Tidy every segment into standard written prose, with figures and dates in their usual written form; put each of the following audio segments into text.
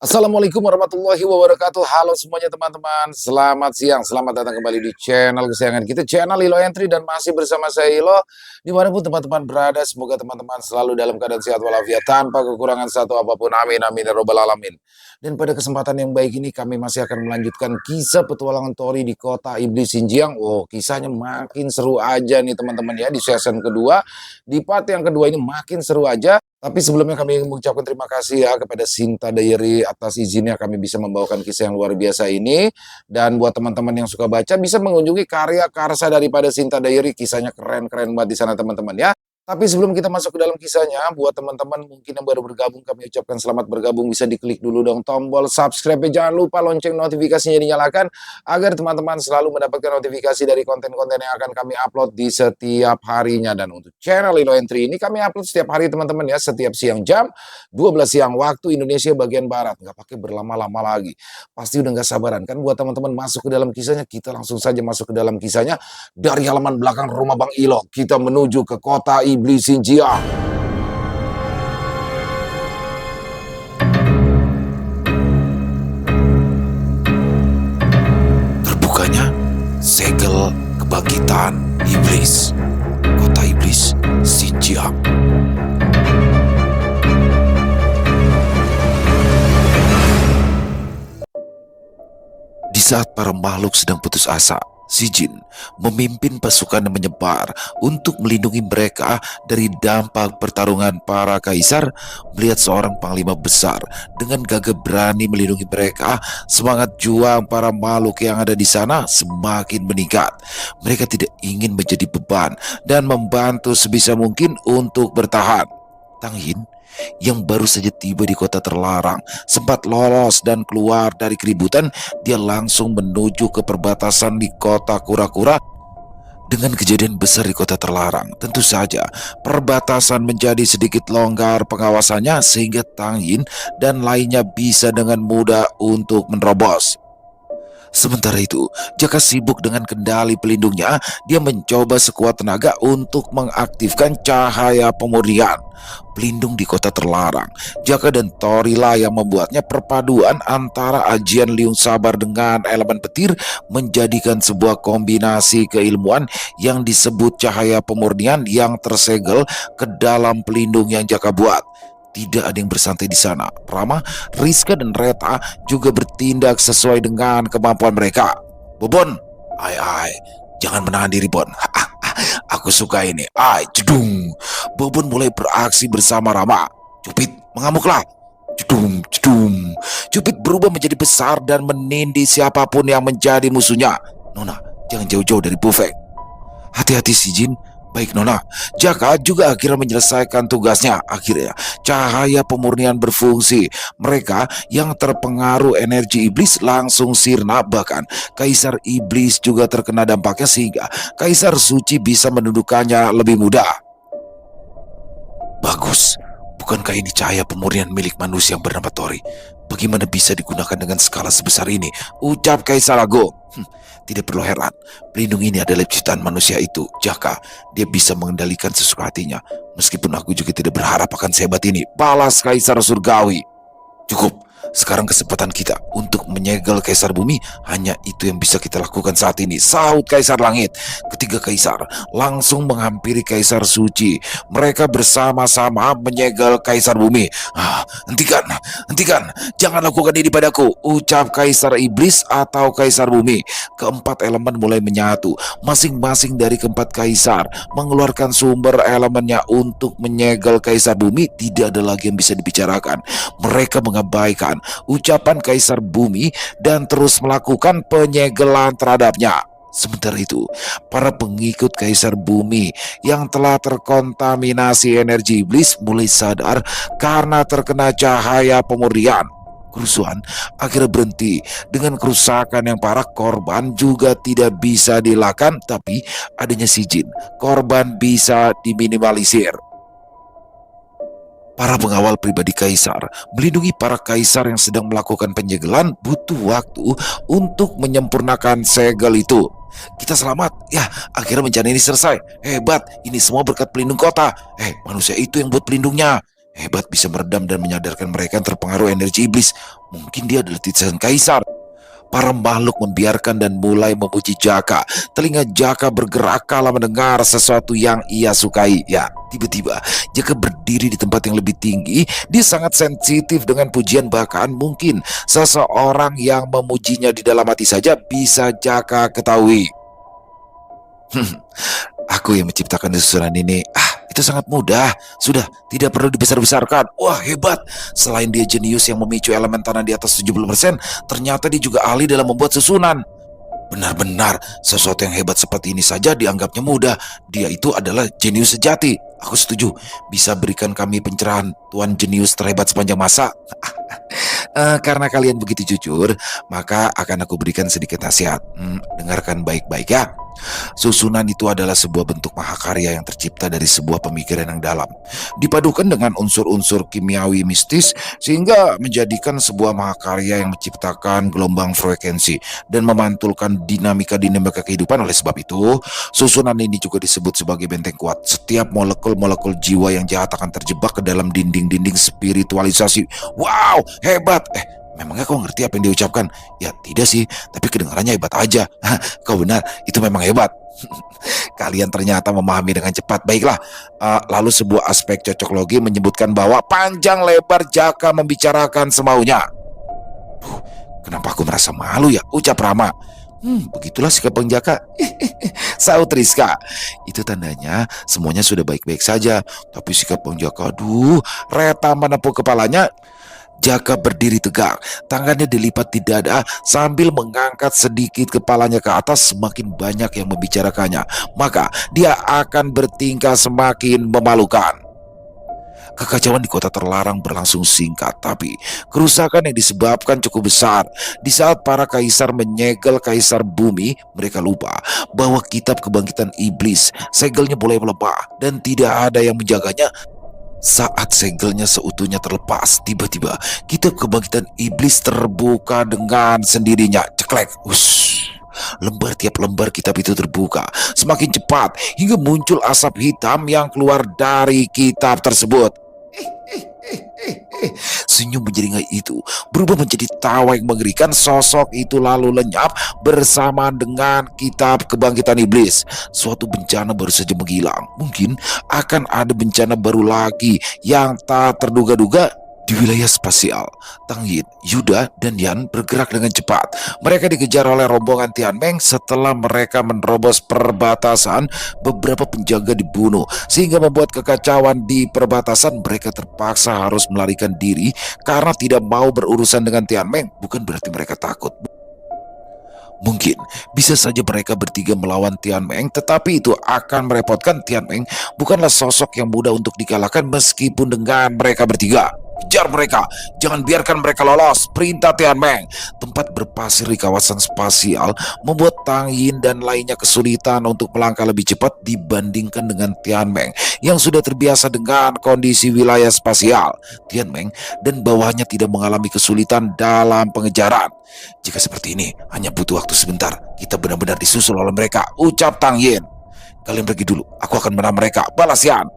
Assalamualaikum warahmatullahi wabarakatuh. Halo semuanya teman-teman, selamat siang, selamat datang kembali di channel kesayangan kita, channel Ilo Entry, dan masih bersama saya Ilo. Dimanapun teman-teman berada, semoga teman-teman selalu dalam keadaan sehat walafiat, tanpa kekurangan satu apapun, amin amin ya robbal alamin. Dan pada kesempatan yang baik ini kami masih akan melanjutkan kisah petualangan Tori di kota iblis Xinjiang. Oh, kisahnya makin seru aja nih teman-teman ya, di season kedua, di part yang kedua ini makin seru aja. Tapi sebelumnya kami mengucapkan terima kasih ya kepada Sinta Diary atas izinnya kami bisa membawakan kisah yang luar biasa ini. Dan buat teman-teman yang suka baca bisa mengunjungi karya karsa daripada Sinta Diary. Kisahnya keren-keren banget di sana teman-teman ya. Tapi sebelum kita masuk ke dalam kisahnya, buat teman-teman mungkin yang baru bergabung, kami ucapkan selamat bergabung. Bisa diklik dulu dong tombol subscribe-nya. Jangan lupa lonceng notifikasinya dinyalakan agar teman-teman selalu mendapatkan notifikasi dari konten-konten yang akan kami upload di setiap harinya. Dan untuk channel Ilo Entry ini kami upload setiap hari teman-teman ya, setiap siang jam 12 siang waktu Indonesia bagian Barat. Nggak pakai berlama-lama lagi. Pasti udah nggak sabaran kan buat teman-teman masuk ke dalam kisahnya. Kita langsung saja masuk ke dalam kisahnya. Dari halaman belakang rumah Bang Ilo, kita menuju ke kota iblis Xinjiang. Terbukanya segel kebangkitan iblis, kota iblis Xinjiang. Di saat para makhluk sedang putus asa, si Jin memimpin pasukan yang menyebar untuk melindungi mereka dari dampak pertarungan para kaisar. Melihat seorang panglima besar dengan gagah berani melindungi mereka, semangat juang para makhluk yang ada di sana semakin meningkat. Mereka tidak ingin menjadi beban dan membantu sebisa mungkin untuk bertahan. Tang Yin yang baru saja tiba di kota terlarang sempat lolos dan keluar dari keributan. Dia langsung menuju ke perbatasan di kota kura-kura. Dengan kejadian besar di kota terlarang, tentu saja perbatasan menjadi sedikit longgar pengawasannya sehingga Tang Yin dan lainnya bisa dengan mudah untuk menerobos. Sementara itu, Jaka sibuk dengan kendali pelindungnya. Dia mencoba sekuat tenaga untuk mengaktifkan cahaya pemurnian pelindung di kota terlarang. Jaka dan Torila yang membuatnya. Perpaduan antara ajian liung sabar dengan elemen petir menjadikan sebuah kombinasi keilmuan yang disebut cahaya pemurnian yang tersegel ke dalam pelindung yang Jaka buat. Tidak ada yang bersantai di sana. Rama, Rizka, dan Reta juga bertindak sesuai dengan kemampuan mereka. Bobon, ai, jangan menahan diri, Bon. Aku suka ini. Cedung. Bobon mulai beraksi bersama Rama. Cupit, mengamuklah. Cedung. Cupit berubah menjadi besar dan menindih siapapun yang menjadi musuhnya. Nona, jangan jauh-jauh dari Bufek. Hati-hati si Jin. Baik Nona. Jaka juga akhirnya menyelesaikan tugasnya. Akhirnya cahaya pemurnian berfungsi. Mereka yang terpengaruh energi iblis langsung sirna. Bahkan Kaisar Iblis juga terkena dampaknya sehingga Kaisar Suci bisa mendudukannya lebih mudah. Bagus. Bukankah ini cahaya pemurnian milik manusia yang bernama Tori? Bagaimana bisa digunakan dengan skala sebesar ini? Ucap Kaisar Ago. Tidak perlu heran, pelindung ini adalah ciptaan manusia itu, Jaka. Dia bisa mengendalikan sesuka hatinya. Meskipun aku juga tidak berharap akan sehebat ini, balas Kaisar Surgawi. Cukup, sekarang kesempatan kita untuk menyegel Kaisar Bumi. Hanya itu yang bisa kita lakukan saat ini, sahut Kaisar Langit. Ketiga kaisar langsung menghampiri Kaisar Suci. Mereka bersama-sama menyegel Kaisar Bumi. Hentikan, jangan lakukan ini padaku, ucap Kaisar Iblis atau Kaisar Bumi. Keempat elemen mulai menyatu. Masing-masing dari keempat kaisar mengeluarkan sumber elemennya untuk menyegel Kaisar Bumi. Tidak ada lagi yang bisa dibicarakan. Mereka mengabaikan ucapan Kaisar Bumi dan terus melakukan penyegelan terhadapnya. Sementara itu, para pengikut Kaisar Bumi yang telah terkontaminasi energi iblis mulai sadar karena terkena cahaya pemurnian. Kerusuhan akhirnya berhenti. Dengan kerusakan yang parah, korban juga tidak bisa dielakkan. Tapi adanya si Jin, korban bisa diminimalisir. Para pengawal pribadi kaisar melindungi para kaisar yang sedang melakukan penyegelan. Butuh waktu untuk menyempurnakan segel itu. Kita selamat. Ya, akhirnya bencana ini selesai. Hebat, ini semua berkat pelindung kota. Manusia itu yang buat pelindungnya. Hebat, bisa meredam dan menyadarkan mereka yang terpengaruh energi iblis. Mungkin dia adalah titisan kaisar. Para makhluk membiarkan dan mulai memuji Jaka. Telinga Jaka bergerak kala mendengar sesuatu yang ia sukai. Ya, tiba-tiba Jaka berdiri di tempat yang lebih tinggi. Dia sangat sensitif dengan pujian, bahkan mungkin seseorang yang memujinya di dalam hati saja bisa Jaka ketahui. Aku yang menciptakan susunan ini. Itu sangat mudah. Sudah, tidak perlu dibesar-besarkan. Wah, hebat. Selain dia jenius yang memicu elemen tanah di atas 70%, ternyata dia juga ahli dalam membuat susunan. Benar-benar, sesuatu yang hebat seperti ini saja dianggapnya mudah. Dia itu adalah jenius sejati. Aku setuju. Bisa berikan kami pencerahan, Tuan jenius terhebat sepanjang masa? Karena kalian begitu jujur, maka akan aku berikan sedikit nasihat. Dengarkan baik-baik ya. Susunan itu adalah sebuah bentuk mahakarya yang tercipta dari sebuah pemikiran yang dalam, dipadukan dengan unsur-unsur kimiawi mistis sehingga menjadikan sebuah mahakarya yang menciptakan gelombang frekuensi dan memantulkan dinamika-dinamika kehidupan. Oleh sebab itu, susunan ini juga disebut sebagai benteng kuat. Setiap molekul-molekul jiwa yang jahat akan terjebak ke dalam dinding-dinding spiritualisasi. Wow, hebat! Memangnya kau ngerti apa yang diucapkan? Ya tidak sih, tapi kedengarannya hebat aja. Kau benar, itu memang hebat. Kalian ternyata memahami dengan cepat. Baiklah, lalu sebuah aspek cocoklogi menyebutkan bahwa panjang lebar Jaka membicarakan semaunya. Kenapa aku merasa malu ya? Ucap Rama. Begitulah sikap Bang Jaka. Saut Rizka. Itu tandanya semuanya sudah baik-baik saja. Tapi sikap Bang Jaka, aduh, reta menepuk kepalanya. Jaka berdiri tegak, tangannya dilipat di dada sambil mengangkat sedikit kepalanya ke atas. Semakin banyak yang membicarakannya, maka dia akan bertingkah semakin memalukan. Kekacauan di kota terlarang berlangsung singkat, tapi kerusakan yang disebabkan cukup besar. Di saat para kaisar menyegel kaisar bumi, mereka lupa bahwa kitab kebangkitan iblis segelnya mulai melemah dan tidak ada yang menjaganya. Saat segelnya seutuhnya terlepas, tiba-tiba kitab kebangkitan iblis terbuka dengan sendirinya. Ceklek, lembar tiap lembar kitab itu terbuka semakin cepat hingga muncul asap hitam yang keluar dari kitab tersebut. Senyum menyeringai itu berubah menjadi tawa yang mengerikan. Sosok itu lalu lenyap bersamaan dengan kitab kebangkitan iblis. Suatu bencana baru saja menghilang. Mungkin akan ada bencana baru lagi yang tak terduga-duga. Di wilayah spasial, Tang Yin, Yuda, dan Yan bergerak dengan cepat. Mereka dikejar oleh rombongan Tian Meng. Setelah mereka menerobos perbatasan, beberapa penjaga dibunuh, sehingga membuat kekacauan di perbatasan. Mereka terpaksa harus melarikan diri karena tidak mau berurusan dengan Tian Meng. Bukan berarti mereka takut. Mungkin bisa saja mereka bertiga melawan Tian Meng, tetapi itu akan merepotkan. Tian Meng bukanlah sosok yang mudah untuk dikalahkan meskipun dengan mereka bertiga. Kejar mereka, jangan biarkan mereka lolos, perintah Tian Meng. Tempat berpasir di kawasan spasial membuat Tang Yin dan lainnya kesulitan untuk melangkah lebih cepat dibandingkan dengan Tian Meng yang sudah terbiasa dengan kondisi wilayah spasial. Tian Meng dan bawahnya tidak mengalami kesulitan dalam pengejaran. Jika seperti ini, hanya butuh waktu sebentar. Kita benar-benar disusul oleh mereka, ucap Tang Yin. Kalian pergi dulu, aku akan menahan mereka, balas Yan.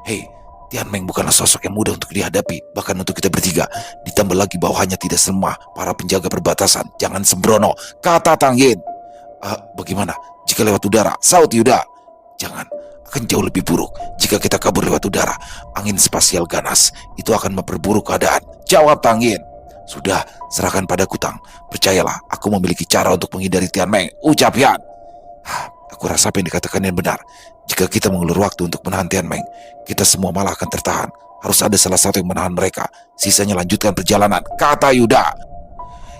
Hei, Tian Meng bukanlah sosok yang mudah untuk dihadapi, bahkan untuk kita bertiga. Ditambah lagi bawahnya tidak semua para penjaga perbatasan. Jangan sembrono, kata Tang Yin. Bagaimana jika lewat udara? Saut Yuda. Jangan, akan jauh lebih buruk jika kita kabur lewat udara. Angin spasial ganas itu akan memperburuk keadaan, jawab Tang Yin. Sudah, serahkan padaku Tang. Percayalah, aku memiliki cara untuk menghindari Tian Meng, ucap Yan. Aku rasa apa yang dikatakan yang benar. Jika kita mengulur waktu untuk menahan Tian Meng, kita semua malah akan tertahan. Harus ada salah satu yang menahan mereka. Sisanya lanjutkan perjalanan, kata Yuda.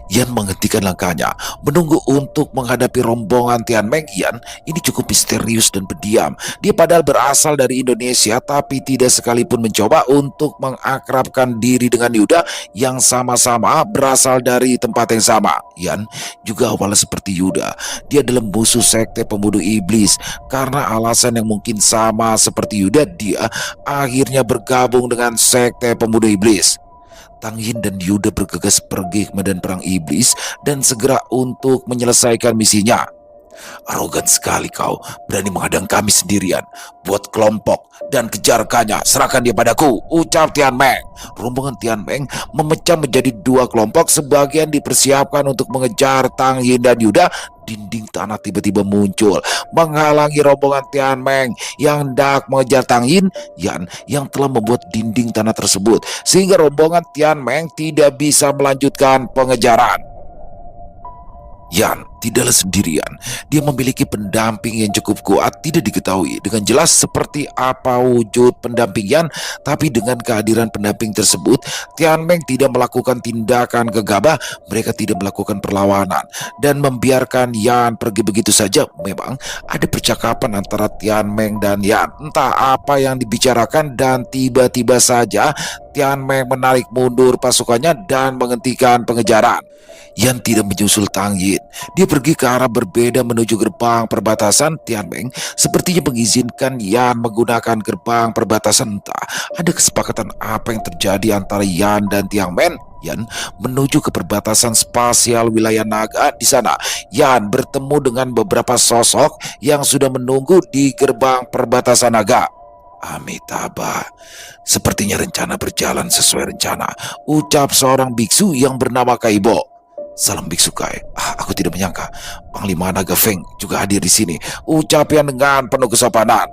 Yan menghentikan langkahnya, menunggu untuk menghadapi rombongan Tian Meng. Yan ini cukup misterius dan pendiam. Dia padahal berasal dari Indonesia, tapi tidak sekalipun mencoba untuk mengakrabkan diri dengan Yuda yang sama-sama berasal dari tempat yang sama. Yan juga awalnya seperti Yuda. Dia adalah musuh sekte pembunuh iblis. Karena alasan yang mungkin sama seperti Yuda, dia akhirnya bergabung dengan sekte pembunuh iblis. Tang Yin dan Yuda bergegas pergi ke medan perang iblis dan segera untuk menyelesaikan misinya. Arogan sekali kau, berani menghadang kami sendirian. Buat kelompok dan kejarkannya, serahkan dia padaku, ucap Tian Meng. Rombongan Tian Meng memecah menjadi dua kelompok, sebagian dipersiapkan untuk mengejar Tang Yin dan Yuda. Dinding tanah tiba-tiba muncul menghalangi rombongan Tian Meng yang hendak mengejar Tang Yin Yan yang telah membuat dinding tanah tersebut, sehingga rombongan Tian Meng tidak bisa melanjutkan pengejaran. Yan tidaklah sendirian. Dia memiliki pendamping yang cukup kuat. Tidak diketahui dengan jelas seperti apa wujud pendamping Yan, tapi dengan kehadiran pendamping tersebut, Tian Meng tidak melakukan tindakan gegabah. Mereka tidak melakukan perlawanan dan membiarkan Yan pergi begitu saja. Memang ada percakapan antara Tian Meng dan Yan. Entah apa yang dibicarakan dan tiba-tiba saja Tian Meng menarik mundur pasukannya dan menghentikan pengejaran. Yan tidak menyusul Tang Yin. Dia pergi ke arah berbeda menuju gerbang perbatasan. Tian Meng sepertinya mengizinkan Yan menggunakan gerbang perbatasan. Entah ada kesepakatan apa yang terjadi antara Yan dan Tian Meng. Yan menuju ke perbatasan spasial wilayah naga. Di sana Yan bertemu dengan beberapa sosok yang sudah menunggu di gerbang perbatasan naga. Amitabha, sepertinya rencana berjalan sesuai rencana, ucap seorang biksu yang bernama Kaibo. Salam Biksu Kai. Aku tidak menyangka Panglima Naga Feng juga hadir di sini, ucap Yan dengan penuh kesopanan.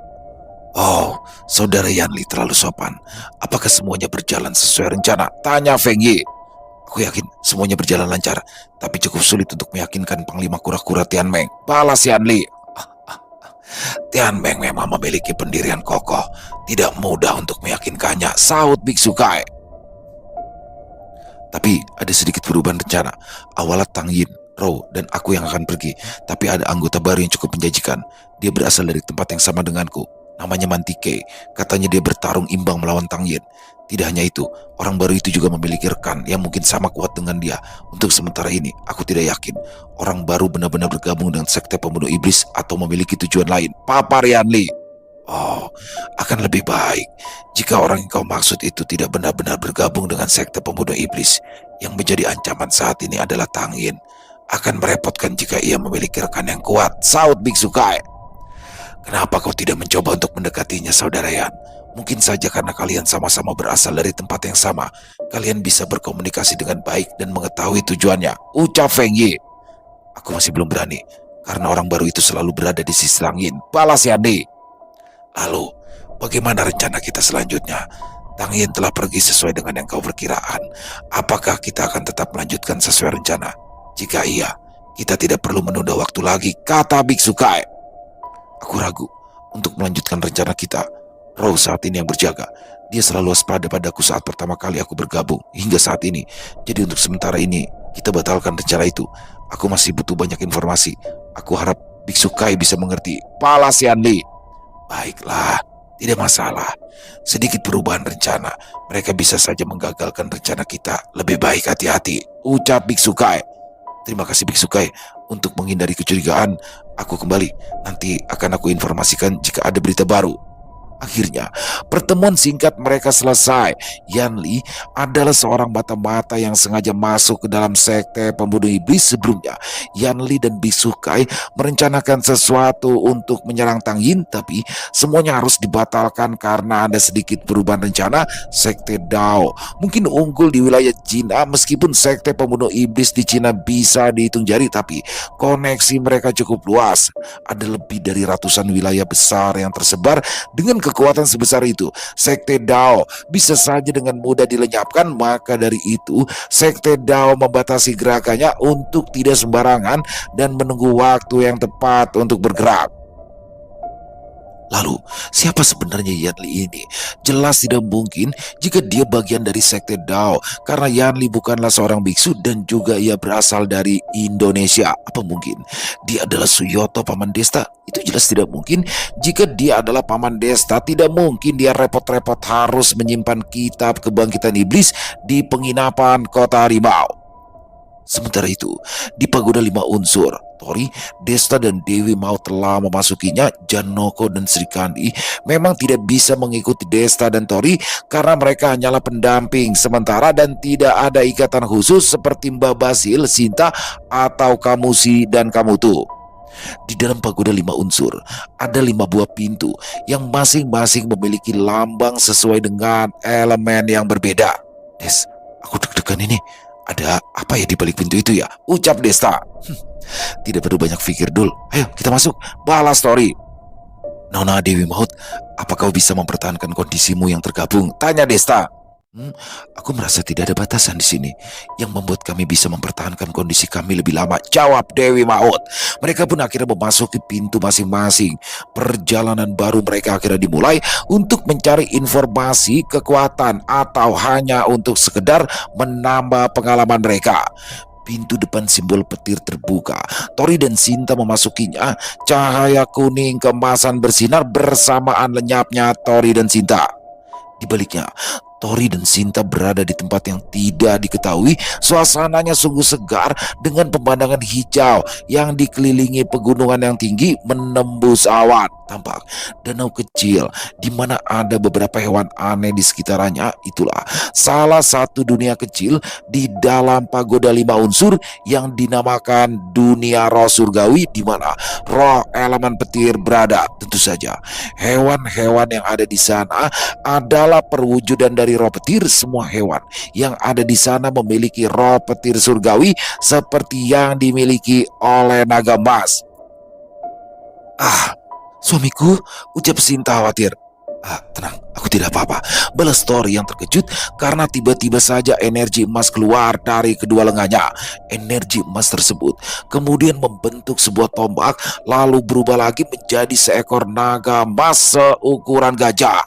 Oh, saudara Yanli terlalu sopan. Apakah semuanya berjalan sesuai rencana? Tanya Feng Yi. Aku yakin semuanya berjalan lancar, tapi cukup sulit untuk meyakinkan Panglima Kura-Kura Tian Meng, balas Yanli. Tian Meng memang memiliki pendirian kokoh. Tidak mudah untuk meyakinkannya, sahut Biksu Kai. Tapi ada sedikit perubahan rencana. Awalnya Tang Yin, Rou, dan aku yang akan pergi. Tapi ada anggota baru yang cukup menjanjikan. Dia berasal dari tempat yang sama denganku. Namanya Mantike. Katanya dia bertarung imbang melawan Tang Yin. Tidak hanya itu, orang baru itu juga memiliki rekan yang mungkin sama kuat dengan dia. Untuk sementara ini, aku tidak yakin orang baru benar-benar bergabung dengan sekte pembunuh iblis atau memiliki tujuan lain. Papar Yanli. Oh, akan lebih baik jika orang yang kau maksud itu tidak benar-benar bergabung dengan sekte pembunuh iblis. Yang menjadi ancaman saat ini adalah Tang Yin. Akan merepotkan jika ia memiliki rekan yang kuat, sahut Biksu Kai. Kenapa kau tidak mencoba untuk mendekatinya, saudara Yan? Mungkin saja karena kalian sama-sama berasal dari tempat yang sama, kalian bisa berkomunikasi dengan baik dan mengetahui tujuannya, ucap Feng Yi. Aku masih belum berani, karena orang baru itu selalu berada di sisi Tang Yin, balas Yanli. Lalu, bagaimana rencana kita selanjutnya? Tang Yin telah pergi sesuai dengan yang kau perkiraan. Apakah kita akan tetap melanjutkan sesuai rencana? Jika iya, kita tidak perlu menunda waktu lagi, kata Biksu Kai. Aku ragu untuk melanjutkan rencana kita. Rou saat ini yang berjaga. Dia selalu waspada padaku saat pertama kali aku bergabung hingga saat ini. Jadi untuk sementara ini, kita batalkan rencana itu. Aku masih butuh banyak informasi. Aku harap Biksu Kai bisa mengerti, balas Yanli. Baiklah, tidak masalah. Sedikit perubahan rencana, mereka bisa saja menggagalkan rencana kita. Lebih baik hati-hati, ucap Biksu Kai. Terima kasih Biksu Kai. Untuk menghindari kecurigaan, aku kembali. Nanti akan aku informasikan jika ada berita baru. Akhirnya, pertemuan singkat mereka selesai. Yanli adalah seorang mata-mata yang sengaja masuk ke dalam sekte pembunuh iblis sebelumnya. Yanli dan Biksu Kai merencanakan sesuatu untuk menyerang Tang Yin, tapi semuanya harus dibatalkan karena ada sedikit perubahan rencana. Sekte Dao mungkin unggul di wilayah Cina, meskipun sekte pembunuh iblis di Cina bisa dihitung jari, tapi koneksi mereka cukup luas. Ada lebih dari ratusan wilayah besar yang tersebar. Dengan kekuatan sebesar itu, sekte Dao bisa saja dengan mudah dilenyapkan. Maka dari itu, sekte Dao membatasi gerakannya untuk tidak sembarangan dan menunggu waktu yang tepat untuk bergerak. Lalu, siapa sebenarnya Yanli ini? Jelas tidak mungkin jika dia bagian dari sekte Dao, karena Yanli bukanlah seorang biksu dan juga ia berasal dari Indonesia. Apa mungkin dia adalah Suyoto Paman Desta? Itu jelas tidak mungkin. Jika dia adalah Paman Desta, tidak mungkin dia repot-repot harus menyimpan kitab kebangkitan iblis di penginapan kota harimau. Sementara itu, di pagoda 5 unsur, Tori, Desta, dan Dewi Mau telah memasukinya. Janoko dan Sri Kandi memang tidak bisa mengikuti Desta dan Tori karena mereka hanyalah pendamping sementara dan tidak ada ikatan khusus seperti Mbah Basil, Sinta, atau Kamusi dan Kamutu. Di dalam pagoda 5 unsur, ada 5 buah pintu yang masing-masing memiliki lambang sesuai dengan elemen yang berbeda. Des, aku deg-degan ini. Ada apa ya di balik pintu itu ya? Ucap Desta. Tidak perlu banyak pikir, Dul. Ayo kita masuk, balas story. Nona Dewi Maut, apa kau bisa mempertahankan kondisimu yang tergabung? Tanya Desta. Aku merasa tidak ada batasan di sini yang membuat kami bisa mempertahankan kondisi kami lebih lama. Jawab Dewi Maut. Mereka pun akhirnya memasuki pintu masing-masing. Perjalanan baru mereka akhirnya dimulai untuk mencari informasi kekuatan atau hanya untuk sekedar menambah pengalaman mereka. Pintu depan simbol petir terbuka. Tori dan Sinta memasukinya. Cahaya kuning kemasan bersinar bersamaan lenyapnya Tori dan Sinta. Di baliknya, Tori dan Sinta berada di tempat yang tidak diketahui. Suasananya sungguh segar dengan pemandangan hijau yang dikelilingi pegunungan yang tinggi menembus awan. Tampak danau kecil di mana ada beberapa hewan aneh di sekitarnya. Itulah salah satu dunia kecil di dalam pagoda 5 unsur yang dinamakan dunia roh surgawi, di mana roh elemen petir berada. Tentu saja hewan-hewan yang ada di sana adalah perwujudan dari roh petir. Semua hewan yang ada di sana memiliki roh petir surgawi seperti yang dimiliki oleh naga emas. Suamiku, ucap Sinta khawatir. Tenang, aku tidak apa-apa, balas Tori yang terkejut karena tiba-tiba saja energi emas keluar dari kedua lengannya. Energi emas tersebut kemudian membentuk sebuah tombak, lalu berubah lagi menjadi seekor naga emas seukuran gajah.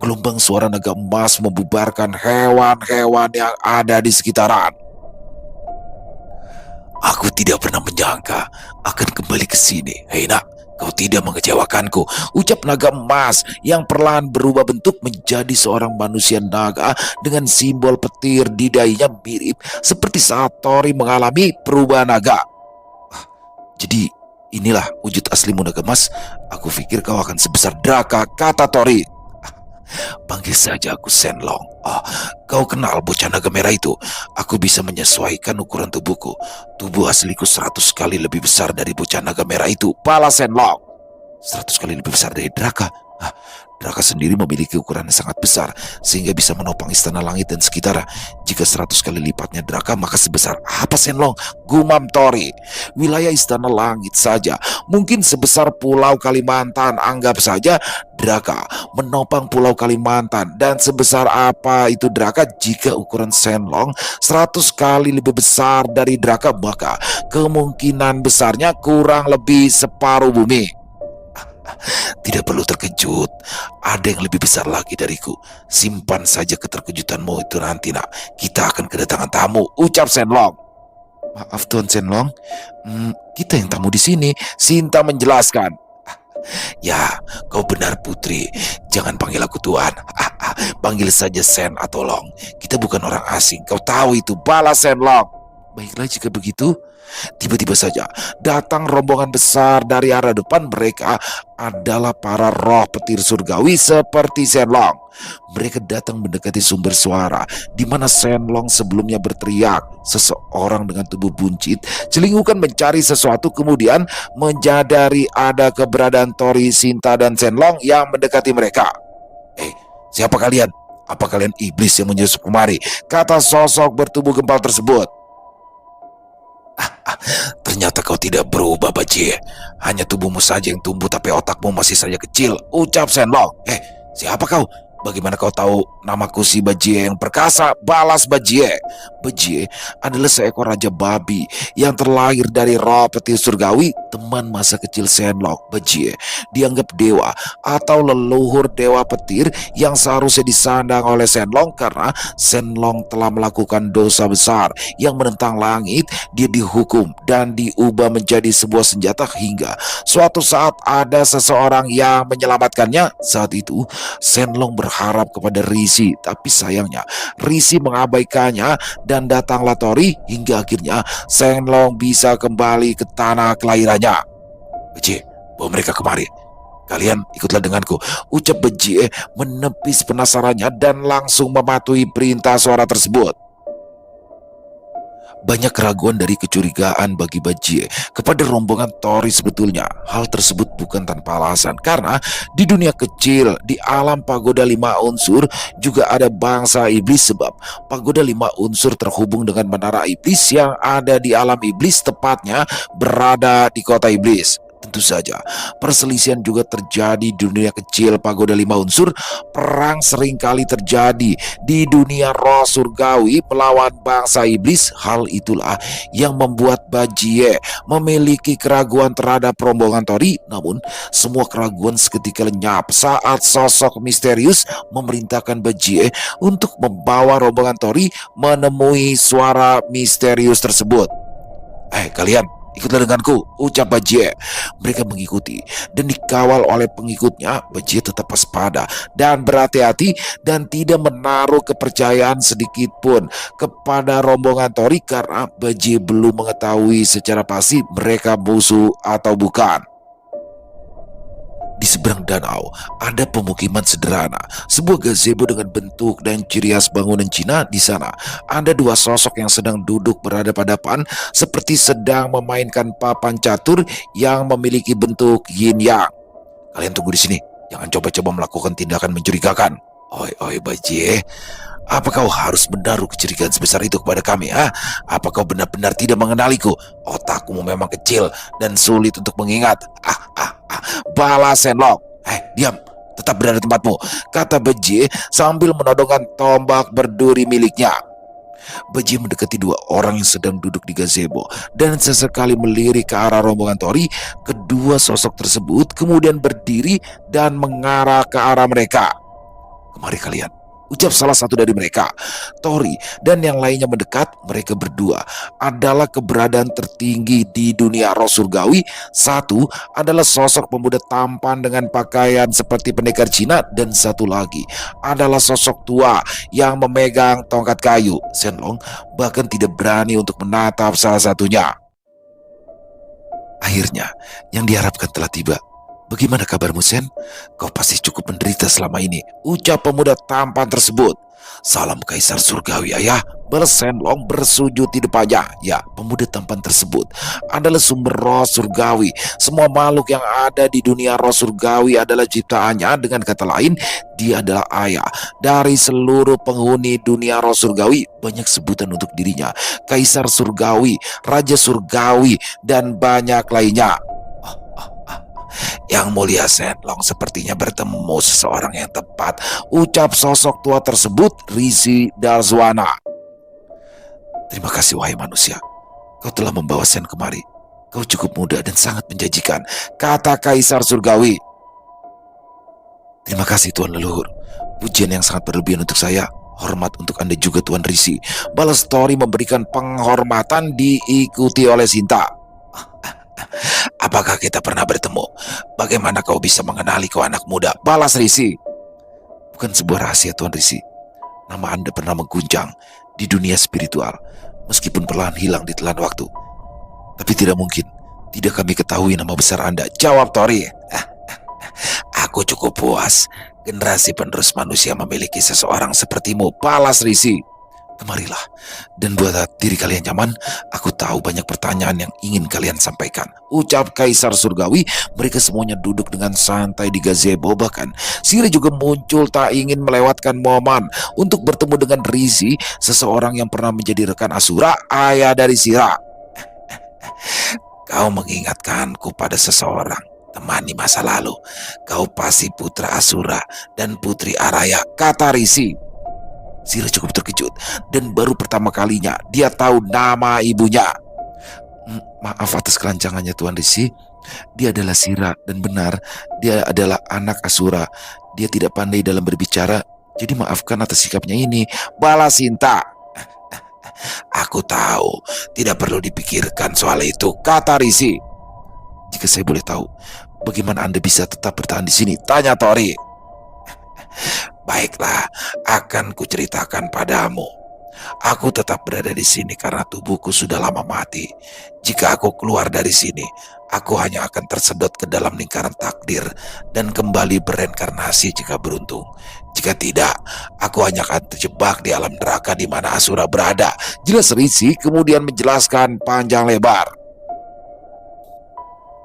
Gelombang suara naga emas membubarkan hewan-hewan yang ada di sekitaran. Aku tidak pernah menyangka akan kembali ke sini. Hei nak, kau tidak mengecewakanku, ucap naga emas yang perlahan berubah bentuk menjadi seorang manusia naga dengan simbol petir di dahinya mirip seperti saat Tori mengalami perubahan naga. Jadi inilah wujud aslimu naga emas. Aku pikir kau akan sebesar Draka, kata Tori. Panggil saja aku Shenlong. Kau kenal bocah naga merah itu? Aku bisa menyesuaikan ukuran tubuhku. Tubuh asliku 100 kali lebih besar dari bocah naga merah itu, balas Shenlong. 100 kali lebih besar dari Draka? Draka sendiri memiliki ukuran yang sangat besar sehingga bisa menopang istana langit dan sekitar. Jika 100 kali lipatnya Draka, maka sebesar apa Shenlong? Gumam Tori. Wilayah istana langit saja mungkin sebesar Pulau Kalimantan. Anggap saja Draka menopang Pulau Kalimantan. Dan sebesar apa itu Draka? Jika ukuran Shenlong 100 kali lebih besar dari Draka, maka kemungkinan besarnya kurang lebih separuh bumi. Tidak perlu terkejut, ada yang lebih besar lagi dariku. Simpan saja keterkejutanmu itu nanti nak. Kita akan kedatangan tamu, ucap Shenlong. Maaf Tuan Shenlong, kita yang tamu di sini, Sinta menjelaskan. Ya, kau benar putri. Jangan panggil aku Tuan. Panggil saja Sen atau Long. Kita bukan orang asing, kau tahu itu, balas Shenlong. Baiklah jika begitu. Tiba-tiba saja datang rombongan besar dari arah depan. Mereka adalah para roh petir surgawi seperti Shenlong. Mereka datang mendekati sumber suara di mana Shenlong sebelumnya berteriak. Seseorang dengan tubuh buncit celingukan mencari sesuatu, kemudian menyadari ada keberadaan Tori, Sinta, dan Shenlong yang mendekati mereka. Siapa kalian? Apa kalian iblis yang menyusup kemari? Kata sosok bertubuh gempal tersebut. Ternyata kau tidak berubah, Bajie. Hanya tubuhmu saja yang tumbuh, tapi otakmu masih saja kecil, ucap Shenlong. Siapa kau? Bagaimana kau tahu namaku si Bajie yang perkasa? Balas Bajie. Bajie adalah seekor raja babi yang terlahir dari roh petir surgawi, teman masa kecil Shenlong. Bajie dianggap dewa atau leluhur dewa petir yang seharusnya disandang oleh Shenlong karena Shenlong telah melakukan dosa besar yang menentang langit. Dia dihukum dan diubah menjadi sebuah senjata hingga suatu saat ada seseorang yang menyelamatkannya. Saat itu Shenlong berharap kepada Rishi, tapi sayangnya Rishi mengabaikannya dan datanglah Tori hingga akhirnya Shenlong bisa kembali ke tanah kelahirannya. Bajie, bawa mereka kemari. Kalian ikutlah denganku, ucap Bajie menepis penasarannya dan langsung mematuhi perintah suara tersebut. Banyak keraguan dari kecurigaan bagi Bajie kepada rombongan Tori sebetulnya. Hal tersebut bukan tanpa alasan, karena di dunia kecil, di alam pagoda lima unsur, juga ada bangsa iblis, sebab pagoda lima unsur terhubung dengan menara iblis yang ada di alam iblis, tepatnya berada di kota iblis. Tentu saja, perselisihan juga terjadi di dunia kecil pagoda lima unsur. Perang seringkali terjadi di dunia roh surgawi melawan bangsa iblis. Hal itulah yang membuat Bajie memiliki keraguan terhadap rombongan Tori. Namun, semua keraguan seketika lenyap saat sosok misterius memerintahkan Bajie untuk membawa rombongan Tori menemui suara misterius tersebut. Kalian, ikutlah denganku, ucap Bajie. Mereka mengikuti dan dikawal oleh pengikutnya. Bajie tetap waspada dan berhati-hati dan tidak menaruh kepercayaan sedikit pun kepada rombongan Tori, karena Bajie belum mengetahui secara pasti mereka musuh atau bukan. Di seberang danau ada pemukiman sederhana, sebuah gazebo dengan bentuk dan ciri khas bangunan Cina. Di sana ada dua sosok yang sedang duduk berhadapan-hadapan, seperti sedang memainkan papan catur yang memiliki bentuk yin yang. Kalian tunggu di sini, jangan coba-coba melakukan tindakan mencurigakan. Oi Bajie, apa kau harus menaruh kecurigaan sebesar itu kepada kami? Apa kau benar-benar tidak mengenaliku? Otakmu memang kecil dan sulit untuk mengingat. Balas Shenlong. Diam, tetap berada di tempatmu, kata Bajie sambil menodongkan tombak berduri miliknya. Bajie mendekati dua orang yang sedang duduk di gazebo dan sesekali melirik ke arah rombongan Tori. Kedua sosok tersebut kemudian berdiri dan mengarah ke arah mereka. Kemari kalian, ucap salah satu dari mereka. Tori dan yang lainnya mendekat. Mereka berdua adalah keberadaan tertinggi di dunia roh surgawi. Satu adalah sosok pemuda tampan dengan pakaian seperti pendekar Cina, dan satu lagi adalah sosok tua yang memegang tongkat kayu. Shenlong bahkan tidak berani untuk menatap salah satunya. Akhirnya, yang diharapkan telah tiba. Bagaimana kabarmu, Sen? Kau pasti cukup menderita selama ini, ucap pemuda tampan tersebut. Salam Kaisar Surgawi, ayah, balas Shenlong bersujud di depannya. Ya, pemuda tampan tersebut adalah sumber roh surgawi. Semua makhluk yang ada di dunia roh surgawi adalah ciptaannya. Dengan kata lain, dia adalah ayah dari seluruh penghuni dunia roh surgawi. Banyak sebutan untuk dirinya: Kaisar Surgawi, Raja Surgawi, dan banyak lainnya. Yang mulia Shenlong sepertinya bertemu seseorang yang tepat, ucap sosok tua tersebut, Rishi Dalzwana. Terima kasih wahai manusia, kau telah membawa Sen kemari. Kau cukup muda dan sangat menjanjikan, kata Kaisar Surgawi. Terima kasih Tuan Leluhur, pujian yang sangat berlebihan untuk saya. Hormat untuk Anda juga Tuan Rishi, balas Tori memberikan penghormatan diikuti oleh Sinta. Apakah kita pernah bertemu? Bagaimana kau bisa mengenali kau anak muda? Balas Rishi. Bukan sebuah rahasia Tuan Rishi, nama Anda pernah mengguncang di dunia spiritual, meskipun perlahan hilang di telan waktu. Tapi tidak mungkin tidak kami ketahui nama besar Anda, jawab Tori. Aku cukup puas generasi penerus manusia memiliki seseorang sepertimu, balas Rishi. Kemarilah dan buat diri kalian nyaman. Aku tahu banyak pertanyaan yang ingin kalian sampaikan, ucap Kaisar Surgawi. Mereka semuanya duduk dengan santai di gazebo. Bahkan Siri juga muncul tak ingin melewatkan momen untuk bertemu dengan Rishi, seseorang yang pernah menjadi rekan Asura, ayah dari Sira. Kau mengingatkanku pada seseorang, teman di masa lalu. Kau pasti putra Asura dan putri Araya, kata Rishi. Sira cukup terkejut dan baru pertama kalinya dia tahu nama ibunya. Maaf atas kelancangannya Tuan Rishi. Dia adalah Sira dan benar, dia adalah anak Asura. Dia tidak pandai dalam berbicara, jadi maafkan atas sikapnya ini, balas Sinta. Aku tahu, tidak perlu dipikirkan soal itu, kata Rishi. Jika saya boleh tahu, bagaimana Anda bisa tetap bertahan di sini? Tanya Tori. Baiklah, akan kuceritakan padamu. Aku tetap berada di sini karena tubuhku sudah lama mati. Jika aku keluar dari sini, Aku hanya akan tersedot ke dalam lingkaran takdir dan kembali bereinkarnasi jika beruntung. Jika tidak, aku hanya akan terjebak di alam neraka di mana Asura berada. Jelas Risi kemudian menjelaskan panjang lebar.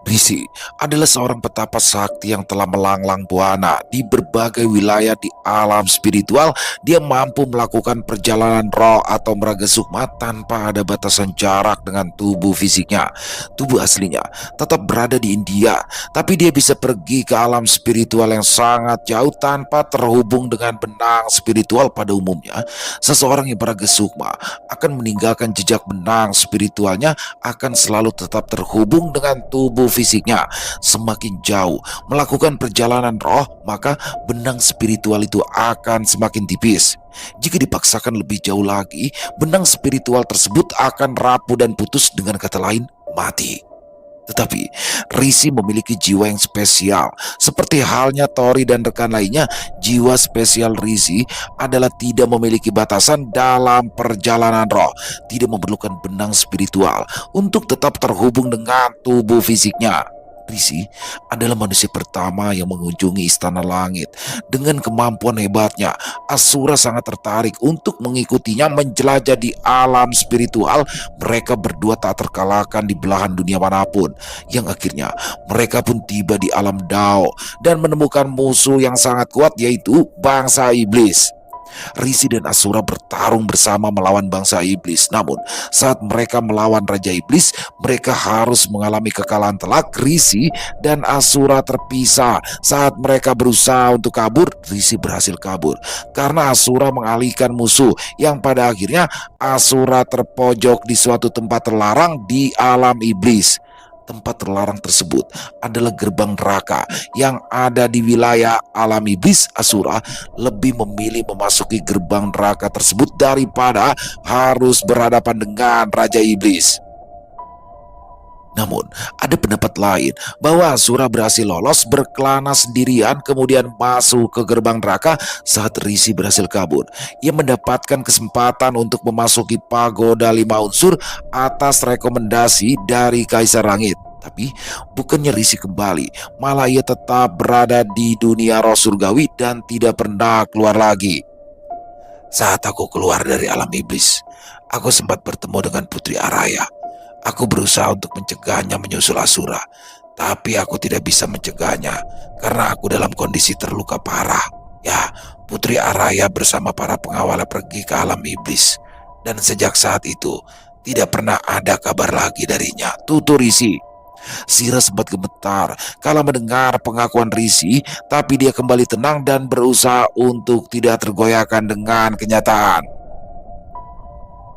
Risi adalah seorang petapa sakti yang telah melanglang buana di berbagai wilayah di alam spiritual. Dia mampu melakukan perjalanan roh atau meraga sukma tanpa ada batasan jarak dengan tubuh fisiknya. Tubuh aslinya tetap berada di India, tapi dia bisa pergi ke alam spiritual yang sangat jauh tanpa terhubung dengan benang spiritual. Pada umumnya, seseorang yang meraga sukma akan meninggalkan jejak benang spiritualnya, akan selalu tetap terhubung dengan tubuh fisiknya. Semakin jauh melakukan perjalanan roh, maka benang spiritual itu akan semakin tipis. Jika dipaksakan lebih jauh lagi, benang spiritual tersebut akan rapuh dan putus, dengan kata lain, mati. Tetapi Risi memiliki jiwa yang spesial. Seperti halnya Tori dan rekan lainnya, jiwa spesial Risi adalah tidak memiliki batasan dalam perjalanan roh, tidak memerlukan benang spiritual untuk tetap terhubung dengan tubuh fisiknya. Risi adalah manusia pertama yang mengunjungi istana langit. Dengan kemampuan hebatnya, Asura sangat tertarik untuk mengikutinya menjelajah di alam spiritual. Mereka berdua tak terkalahkan di belahan dunia manapun, yang akhirnya mereka pun tiba di alam Dao dan menemukan musuh yang sangat kuat, yaitu bangsa iblis. Risi dan Asura bertarung bersama melawan bangsa iblis. Namun saat mereka melawan Raja Iblis, mereka harus mengalami kekalahan telak. Risi dan Asura terpisah. Saat mereka berusaha untuk kabur, Risi berhasil kabur karena Asura mengalihkan musuh, yang pada akhirnya Asura terpojok di suatu tempat terlarang di alam iblis. Tempat terlarang tersebut adalah gerbang neraka yang ada di wilayah alam iblis. Asura lebih memilih memasuki gerbang neraka tersebut daripada harus berhadapan dengan Raja Iblis. Namun, ada pendapat lain bahwa Asura berhasil lolos berkelana sendirian kemudian masuk ke gerbang neraka saat Risi berhasil kabur. Ia mendapatkan kesempatan untuk memasuki pagoda 5 unsur atas rekomendasi dari Kaisar Langit. Tapi bukannya Risi kembali, malah ia tetap berada di dunia roh surgawi dan tidak pernah keluar lagi. Saat aku keluar dari alam iblis, aku sempat bertemu dengan Putri Araya. Aku berusaha untuk mencegahnya menyusul Asura, tapi aku tidak bisa mencegahnya karena aku dalam kondisi terluka parah. Ya, Putri Araya bersama para pengawalnya pergi ke alam iblis, dan sejak saat itu tidak pernah ada kabar lagi darinya. Tutur Risi. Sira sempat gemetar kala mendengar pengakuan Risi, tapi dia kembali tenang dan berusaha untuk tidak tergoyahkan dengan kenyataan.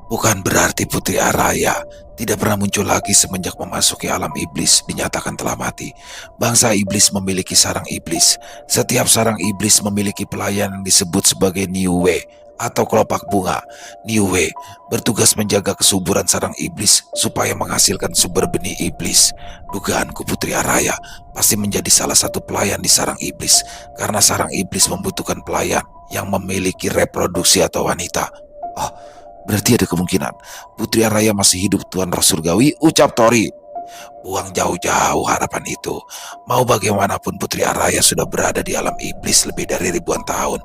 Bukan berarti Putri Araya tidak pernah muncul lagi semenjak memasuki alam iblis dinyatakan telah mati. Bangsa iblis memiliki sarang iblis. Setiap sarang iblis memiliki pelayan yang disebut sebagai Niue atau kelopak bunga. Niue bertugas menjaga kesuburan sarang iblis supaya menghasilkan sumber benih iblis. Dugaanku Putri Araya pasti menjadi salah satu pelayan di sarang iblis, karena sarang iblis membutuhkan pelayan yang memiliki reproduksi atau wanita. Oh, berarti ada kemungkinan Putri Araya masih hidup, Tuan Roh Surgawi, ucap Tori. Buang jauh-jauh harapan itu. Mau bagaimanapun Putri Araya sudah berada di alam iblis lebih dari ribuan tahun.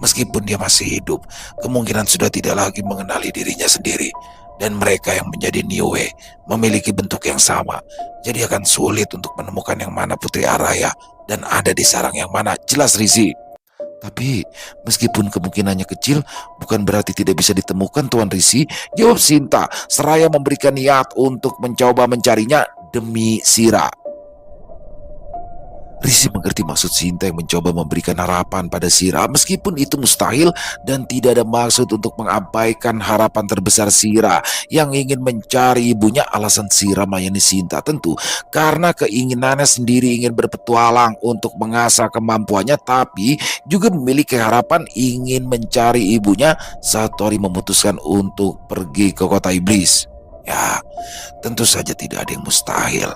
Meskipun dia masih hidup, kemungkinan sudah tidak lagi mengenali dirinya sendiri. Dan mereka yang menjadi Niue memiliki bentuk yang sama. Jadi akan sulit untuk menemukan yang mana Putri Araya dan ada di sarang yang mana. Jelas Risi. Tapi meskipun kemungkinannya kecil, bukan berarti tidak bisa ditemukan, Tuan Risi, jawab Sinta seraya memberikan niat untuk mencoba mencarinya demi Sira. Risi mengerti maksud Sinta yang mencoba memberikan harapan pada Sira, meskipun itu mustahil dan tidak ada maksud untuk mengabaikan harapan terbesar Sira yang ingin mencari ibunya. Alasan Sira melayani Sinta tentu karena keinginannya sendiri ingin berpetualang untuk mengasah kemampuannya, tapi juga memiliki harapan ingin mencari ibunya saat Tori memutuskan untuk pergi ke kota iblis. Ya, tentu saja tidak ada yang mustahil.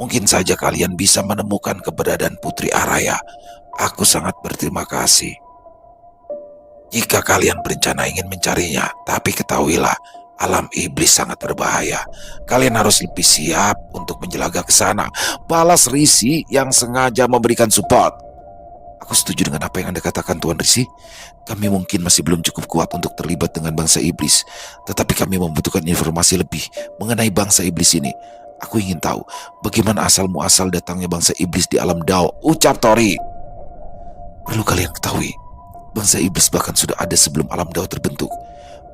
Mungkin saja kalian bisa menemukan keberadaan Putri Araya. Aku sangat berterima kasih jika kalian berencana ingin mencarinya. Tapi ketahuilah, Alam iblis sangat berbahaya. Kalian harus lebih siap untuk menjelaga ke sana. Balas Risi yang sengaja memberikan support. Aku setuju dengan apa yang Anda katakan, Tuan Risi. Kami mungkin masih belum cukup kuat untuk terlibat dengan bangsa iblis. Tetapi kami membutuhkan informasi lebih mengenai bangsa iblis ini. Aku ingin tahu bagaimana asal-muasal datangnya bangsa iblis di alam Dao, ucap Tori. Perlu kalian ketahui, bangsa iblis bahkan sudah ada sebelum alam Dao terbentuk.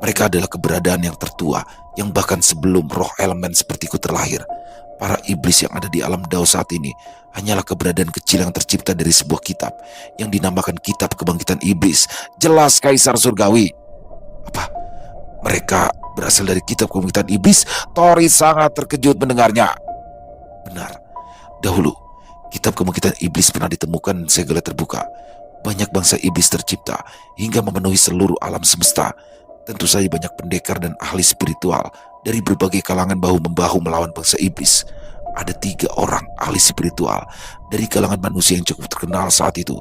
Mereka adalah keberadaan yang tertua, yang bahkan sebelum roh elemen sepertiku terlahir. Para iblis yang ada di alam Dao saat ini hanyalah keberadaan kecil yang tercipta dari sebuah kitab yang dinamakan Kitab Kebangkitan Iblis. Jelas Kaisar Surgawi. Apa? Mereka berasal dari Kitab Kebangkitan Iblis? Tori sangat terkejut mendengarnya. Benar. Dahulu, Kitab Kebangkitan Iblis pernah ditemukan dan segala terbuka. Banyak bangsa iblis tercipta hingga memenuhi seluruh alam semesta. Tentu saja banyak pendekar dan ahli spiritual dari berbagai kalangan bahu-membahu melawan bangsa iblis. Ada 3 orang ahli spiritual dari kalangan manusia yang cukup terkenal saat itu.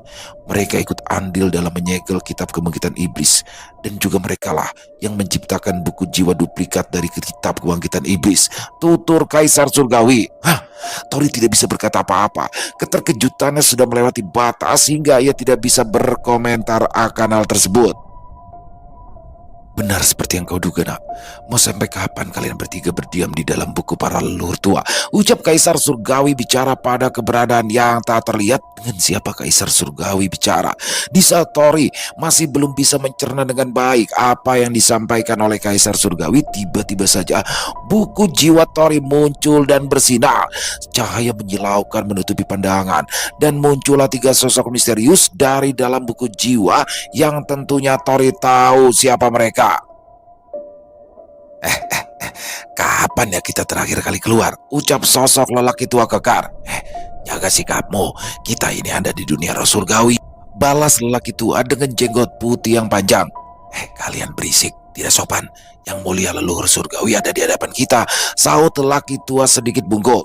Mereka ikut andil dalam menyegel Kitab Kebangkitan Iblis. Dan juga merekalah yang menciptakan buku jiwa duplikat dari Kitab Kebangkitan Iblis. Tutur Kaisar Surgawi. Hah? Tori tidak bisa berkata apa-apa. Keterkejutannya sudah melewati batas hingga ia tidak bisa berkomentar akan hal tersebut. Benar seperti yang kau duga, nak. Mau sampai kapan kalian bertiga berdiam di dalam buku para leluhur tua? Ucap Kaisar Surgawi bicara pada keberadaan yang tak terlihat. Dengan siapa Kaisar Surgawi bicara? Di saat Tori masih belum bisa mencerna dengan baik apa yang disampaikan oleh Kaisar Surgawi, tiba-tiba saja buku jiwa Tori muncul dan bersinar. Cahaya menyilaukan menutupi pandangan. Dan muncullah 3 sosok misterius dari dalam buku jiwa yang tentunya Tori tahu siapa mereka. Kapan ya kita terakhir kali keluar? Ucap sosok lelaki tua kekar. Jaga sikapmu, kita ini ada di dunia roh surgawi. Balas lelaki tua dengan jenggot putih yang panjang. Kalian berisik, tidak sopan. Yang mulia leluhur surgawi ada di hadapan kita, sahut lelaki tua sedikit bungkuk.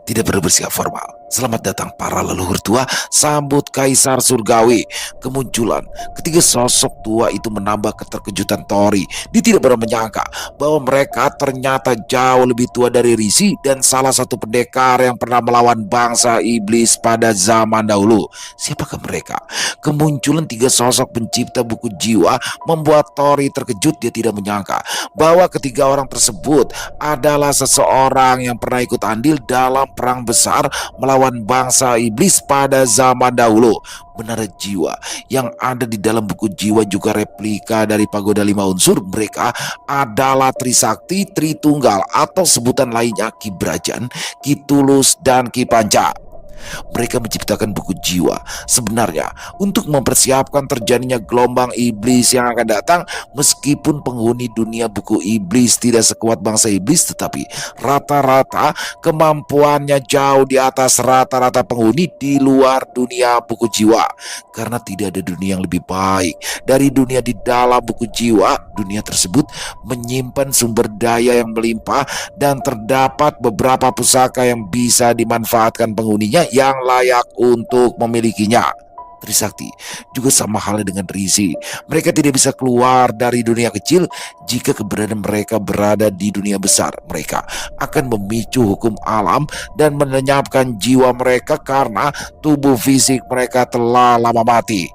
Tidak perlu bersikap formal. Selamat datang para leluhur tua, sambut Kaisar Surgawi. Kemunculan ketiga sosok tua itu menambah keterkejutan Tori. Dia tidak pernah menyangka bahwa mereka ternyata jauh lebih tua dari Risi dan salah satu pendekar yang pernah melawan bangsa iblis pada zaman dahulu. Siapakah mereka? Kemunculan 3 sosok pencipta buku jiwa membuat Tori terkejut. Dia tidak menyangka bahwa ketiga orang tersebut adalah seseorang yang pernah ikut andil dalam perang besar melawan bangsa iblis pada zaman dahulu. Menara jiwa yang ada di dalam buku jiwa juga replika dari pagoda 5 unsur. Mereka adalah Trisakti, Tritunggal atau sebutan lainnya Ki Brajan, Ki Tulus, dan Ki Panca. Mereka menciptakan buku jiwa sebenarnya untuk mempersiapkan terjadinya gelombang iblis yang akan datang. Meskipun penghuni dunia buku iblis tidak sekuat bangsa iblis, tetapi rata-rata kemampuannya jauh di atas rata-rata penghuni di luar dunia buku jiwa. Karena tidak ada dunia yang lebih baik dari dunia di dalam buku jiwa. Dunia tersebut menyimpan sumber daya yang melimpah dan terdapat beberapa pusaka yang bisa dimanfaatkan penghuninya yang layak untuk memilikinya. Trisakti juga sama halnya dengan Risi. Mereka tidak bisa keluar dari dunia kecil. Jika keberadaan mereka berada di dunia besar, mereka akan memicu hukum alam dan melenyapkan jiwa mereka karena tubuh fisik mereka telah lama mati.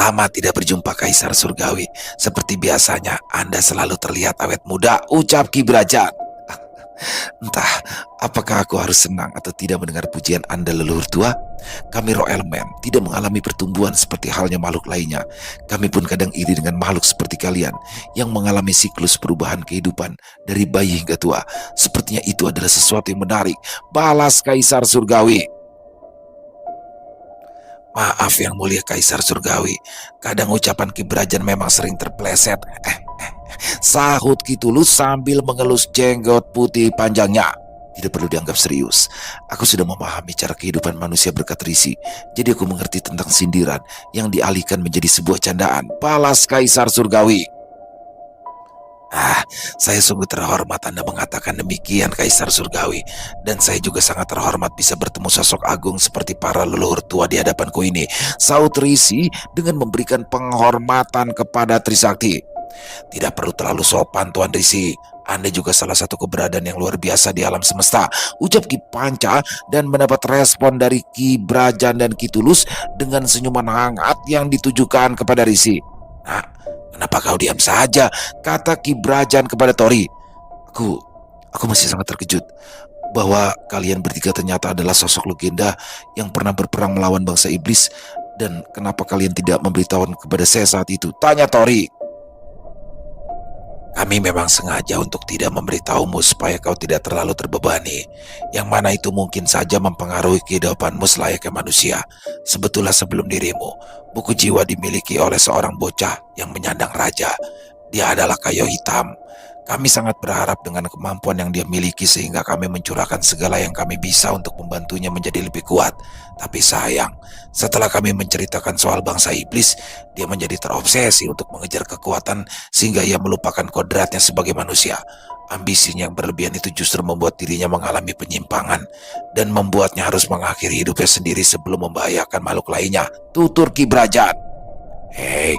Lama tidak berjumpa Kaisar Surgawi. Seperti biasanya Anda selalu terlihat awet muda, ucap Ki Brajan. Entah apakah aku harus senang atau tidak mendengar pujian Anda leluhur tua. Kami roh elemen tidak mengalami pertumbuhan seperti halnya makhluk lainnya. Kami pun kadang iri dengan makhluk seperti kalian yang mengalami siklus perubahan kehidupan dari bayi hingga tua. Sepertinya itu adalah sesuatu yang menarik, balas Kaisar Surgawi. Maaf yang mulia Kaisar Surgawi, kadang ucapan Ki Brajan memang sering terpleset. Sahut Ki Tulus sambil mengelus jenggot putih panjangnya. Tidak perlu dianggap serius. Aku sudah memahami cara kehidupan manusia berkat Risi. Jadi aku mengerti tentang sindiran yang dialihkan menjadi sebuah candaan, balas Kaisar Surgawi. Saya sungguh terhormat Anda mengatakan demikian Kaisar Surgawi. Dan saya juga sangat terhormat bisa bertemu sosok agung seperti para leluhur tua di hadapanku ini, sahut Risi dengan memberikan penghormatan kepada Trisakti. Tidak perlu terlalu sopan, Tuan Risi. Anda juga salah satu keberadaan yang luar biasa di alam semesta, ucap Ki Panca dan mendapat respon dari Ki Brajan dan Ki Tulus dengan senyuman hangat yang ditujukan kepada Risi. Nah, kenapa kau diam saja? Kata Ki Brajan kepada Tori. Aku masih sangat terkejut bahwa kalian bertiga ternyata adalah sosok legenda yang pernah berperang melawan bangsa iblis. Dan kenapa kalian tidak memberitahu kepada saya saat itu? Tanya Tori. Kami memang sengaja untuk tidak memberitahumu supaya kau tidak terlalu terbebani, yang mana itu mungkin saja mempengaruhi kehidupanmu selayaknya manusia. Sebetulnya sebelum dirimu, buku jiwa dimiliki oleh seorang bocah yang menyandang raja. Dia adalah kayu hitam. Kami sangat berharap dengan kemampuan yang dia miliki sehingga kami mencurahkan segala yang kami bisa untuk membantunya menjadi lebih kuat. Tapi sayang, setelah kami menceritakan soal bangsa iblis, dia menjadi terobsesi untuk mengejar kekuatan sehingga ia melupakan kodratnya sebagai manusia. Ambisinya yang berlebihan itu justru membuat dirinya mengalami penyimpangan dan membuatnya harus mengakhiri hidupnya sendiri sebelum membahayakan makhluk lainnya. Tutur Ki Brajan. Hei,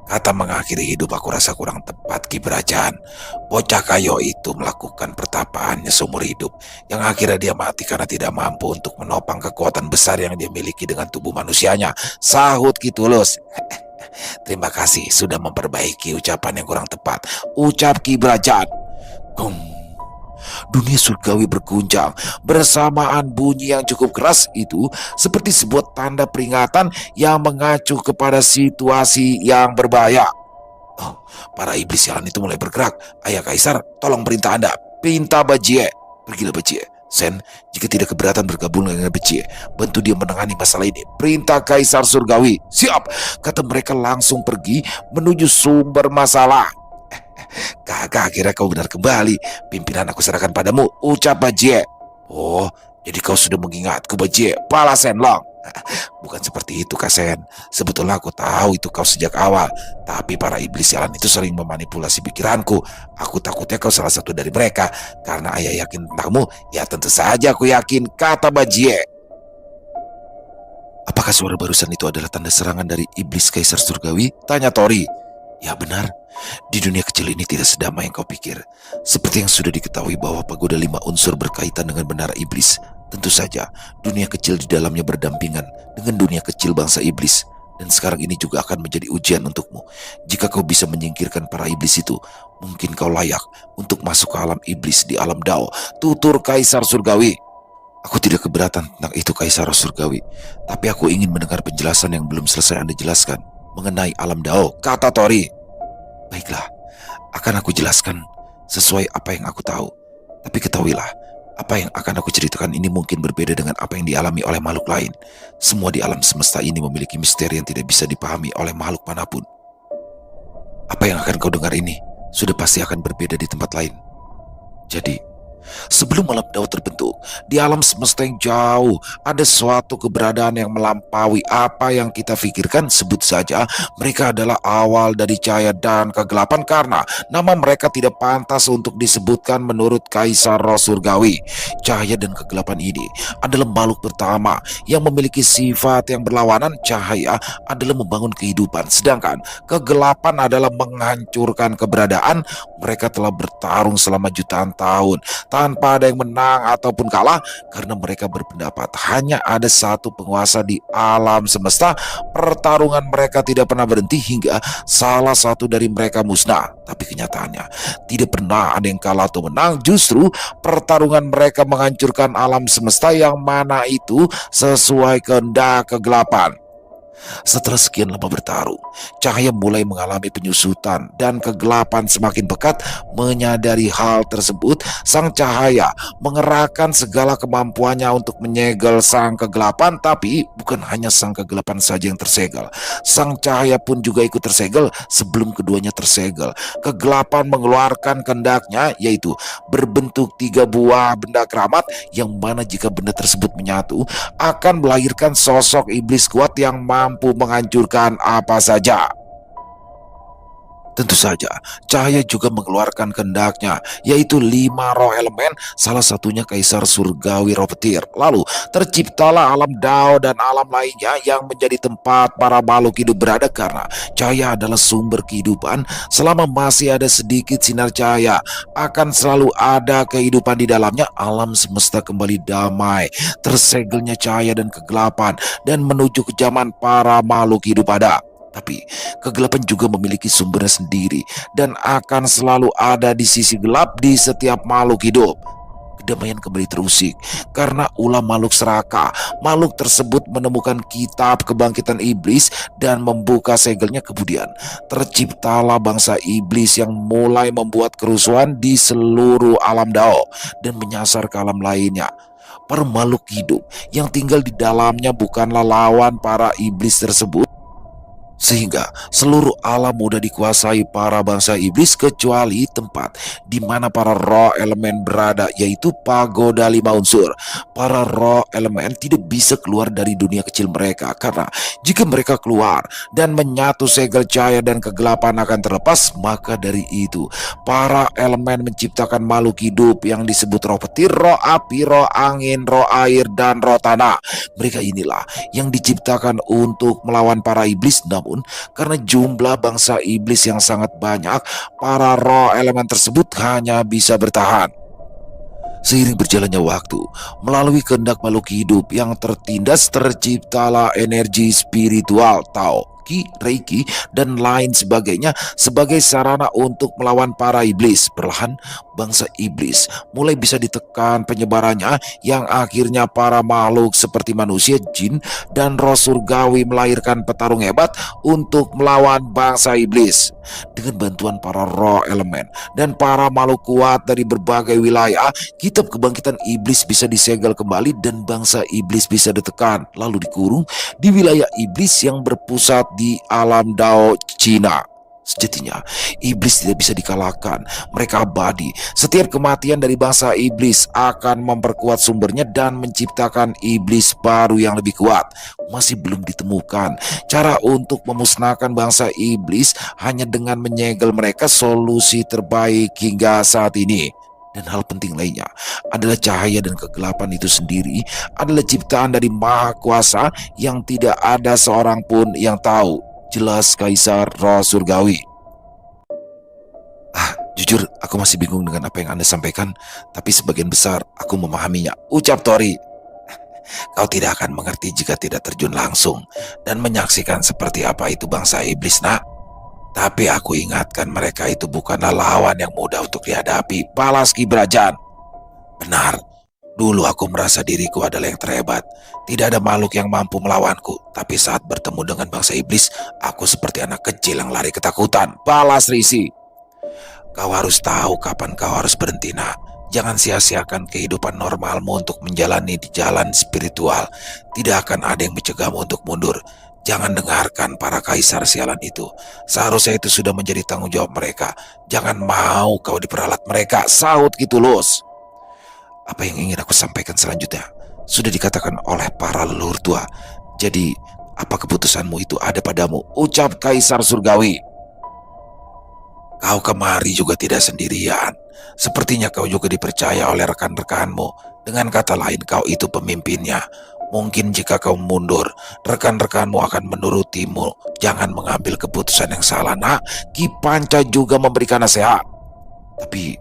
kata mengakhiri hidup aku rasa kurang tepat, Ki Brajan. Bocah kayo itu melakukan pertapaannya seumur hidup, yang akhirnya dia mati karena tidak mampu untuk menopang kekuatan besar yang dia miliki dengan tubuh manusianya. Sahut Ki Tulus. Terima kasih sudah memperbaiki ucapan yang kurang tepat, ucap Ki Brajan. Gong. Dunia surgawi berguncang. Bersamaan bunyi yang cukup keras itu seperti sebuah tanda peringatan yang mengacu kepada situasi yang berbahaya. Oh, para iblis jalan itu mulai bergerak. Ayah Kaisar, tolong perintah Anda. Perintah Bajie. Pergilah Bajie. Sen, jika tidak keberatan bergabung dengan Bajie, bantu dia menangani masalah ini. Perintah Kaisar Surgawi. Siap, kata mereka langsung pergi menuju sumber masalah. Kakak, akhirnya kau benar kembali. Pimpinan aku serahkan padamu, ucap Bajie. Oh, jadi kau sudah mengingatku, Bajie. Pala Senlong. Bukan seperti itu, Kak Sen. Sebetulnya aku tahu itu kau sejak awal. Tapi para iblis jalan itu sering memanipulasi pikiranku. Aku takutnya kau salah satu dari mereka. Karena ayah yakin tentangmu, ya tentu saja aku yakin, kata Bajie. Apakah suara barusan itu adalah tanda serangan dari iblis Kaisar Surgawi? Tanya Tori. Ya benar, di dunia kecil ini tidak sedamai yang kau pikir. Seperti yang sudah diketahui bahwa pagoda 5 unsur berkaitan dengan menara iblis. Tentu saja, dunia kecil di dalamnya berdampingan dengan dunia kecil bangsa iblis. Dan sekarang ini juga akan menjadi ujian untukmu. Jika kau bisa menyingkirkan para iblis itu, mungkin kau layak untuk masuk ke alam iblis di alam Dao. Tutur Kaisar Surgawi. Aku tidak keberatan tentang itu, Kaisar Surgawi. Tapi aku ingin mendengar penjelasan yang belum selesai Anda jelaskan mengenai alam Dao, kata Tori. Baiklah, akan aku jelaskan sesuai apa yang aku tahu. Tapi ketahuilah, apa yang akan aku ceritakan ini mungkin berbeda dengan apa yang dialami oleh makhluk lain. Semua di alam semesta ini memiliki misteri yang tidak bisa dipahami oleh makhluk manapun. Apa yang akan kau dengar ini sudah pasti akan berbeda di tempat lain. Jadi, sebelum alam Dao terbentuk, di alam semesta yang jauh, ada suatu keberadaan yang melampaui apa yang kita pikirkan. Sebut saja, mereka adalah awal dari cahaya dan kegelapan karena nama mereka tidak pantas untuk disebutkan menurut Kaisar Surgawi. Cahaya dan kegelapan ini adalah makhluk pertama yang memiliki sifat yang berlawanan. Cahaya adalah membangun kehidupan, sedangkan kegelapan adalah menghancurkan keberadaan. Mereka telah bertarung selama jutaan tahun tanpa ada yang menang ataupun kalah karena mereka berpendapat hanya ada satu penguasa di alam semesta. Pertarungan mereka tidak pernah berhenti hingga salah satu dari mereka musnah. Tapi kenyataannya tidak pernah ada yang kalah atau menang. Justru pertarungan mereka menghancurkan alam semesta yang mana itu sesuai kehendak kegelapan. Setelah sekian lama bertarung, cahaya mulai mengalami penyusutan dan kegelapan semakin pekat. Menyadari hal tersebut, sang cahaya mengerahkan segala kemampuannya untuk menyegel sang kegelapan. Tapi bukan hanya sang kegelapan saja yang tersegel, sang cahaya pun juga ikut tersegel. Sebelum keduanya tersegel, kegelapan mengeluarkan kehendaknya, yaitu berbentuk 3 buah benda keramat, yang mana jika benda tersebut menyatu akan melahirkan sosok iblis kuat yang mampu menghancurkan apa saja. Tentu saja, cahaya juga mengeluarkan kehendaknya, yaitu 5 roh elemen, salah satunya Kaisar Surgawi roh petir. Lalu, terciptalah alam Dao dan alam lainnya yang menjadi tempat para makhluk hidup berada karena cahaya adalah sumber kehidupan. Selama masih ada sedikit sinar cahaya, akan selalu ada kehidupan di dalamnya. Alam semesta kembali damai, tersegelnya cahaya dan kegelapan, dan menuju ke zaman para makhluk hidup ada. Tapi kegelapan juga memiliki sumbernya sendiri dan akan selalu ada di sisi gelap di setiap makhluk hidup. Kedamaian kembali terusik karena ulah makhluk serakah. Makhluk tersebut menemukan kitab kebangkitan iblis dan membuka segelnya. Kemudian terciptalah bangsa iblis yang mulai membuat kerusuhan di seluruh alam Dao dan menyasar ke alam lainnya. Para makhluk hidup yang tinggal di dalamnya bukanlah lawan para iblis tersebut, sehingga seluruh alam mudah dikuasai para bangsa iblis kecuali tempat di mana para roh elemen berada, yaitu pagoda 5 unsur. Para roh elemen tidak bisa keluar dari dunia kecil mereka karena jika mereka keluar dan menyatu, segel cahaya dan kegelapan akan terlepas. Maka dari itu para elemen menciptakan makhluk hidup yang disebut roh petir, roh api, roh angin, roh air, dan roh tanah. Mereka inilah yang diciptakan untuk melawan para iblis. Namun karena jumlah bangsa iblis yang sangat banyak, para roh elemen tersebut hanya bisa bertahan. Seiring berjalannya waktu, melalui kehendak makhluk hidup yang tertindas, terciptalah energi spiritual Tao, Ki, Reiki, dan lain sebagainya sebagai sarana untuk melawan para iblis. Perlahan, bangsa iblis mulai bisa ditekan penyebarannya, yang akhirnya para makhluk seperti manusia, jin, dan roh surgawi melahirkan petarung hebat untuk melawan bangsa iblis. Dengan bantuan para roh elemen dan para makhluk kuat dari berbagai wilayah, kitab kebangkitan iblis bisa disegel kembali dan bangsa iblis bisa ditekan lalu dikurung di wilayah iblis yang berpusat di alam Dao Cina. Sejatinya, iblis tidak bisa dikalahkan. Mereka abadi. Setiap kematian dari bangsa iblis akan memperkuat sumbernya dan menciptakan iblis baru yang lebih kuat. Masih belum ditemukan cara untuk memusnahkan bangsa iblis, hanya dengan menyegel mereka solusi terbaik hingga saat ini. Dan hal penting lainnya adalah cahaya dan kegelapan itu sendiri adalah ciptaan dari Maha Kuasa yang tidak ada seorang pun yang tahu. Jelas Kaisar Roh Surgawi. Jujur aku masih bingung dengan apa yang Anda sampaikan, tapi sebagian besar aku memahaminya, ucap Tori. Kau tidak akan mengerti jika tidak terjun langsung dan menyaksikan seperti apa itu bangsa iblis, nak. Tapi aku ingatkan, mereka itu bukanlah lawan yang mudah untuk dihadapi, balas Ki Brajan. Benar, dulu aku merasa diriku adalah yang terhebat. Tidak ada makhluk yang mampu melawanku. Tapi saat bertemu dengan bangsa iblis, aku seperti anak kecil yang lari ketakutan, balas Risi. Kau harus tahu kapan kau harus berhenti, nak. Jangan sia-siakan kehidupan normalmu untuk menjalani di jalan spiritual. Tidak akan ada yang mencegahmu untuk mundur. Jangan dengarkan para kaisar sialan itu. Seharusnya itu sudah menjadi tanggung jawab mereka. Jangan mau kau diperalat mereka, sahut Ki Tulus. Apa yang ingin aku sampaikan selanjutnya sudah dikatakan oleh para leluhur tua. Jadi, apa keputusanmu itu ada padamu, ucap Kaisar Surgawi. Kau kemari juga tidak sendirian. Sepertinya kau juga dipercaya oleh rekan-rekanmu. Dengan kata lain, kau itu pemimpinnya. Mungkin jika kau mundur, rekan-rekanmu akan menurutimu. Jangan mengambil keputusan yang salah, nak. Ki Panca juga memberikan nasihat. Tapi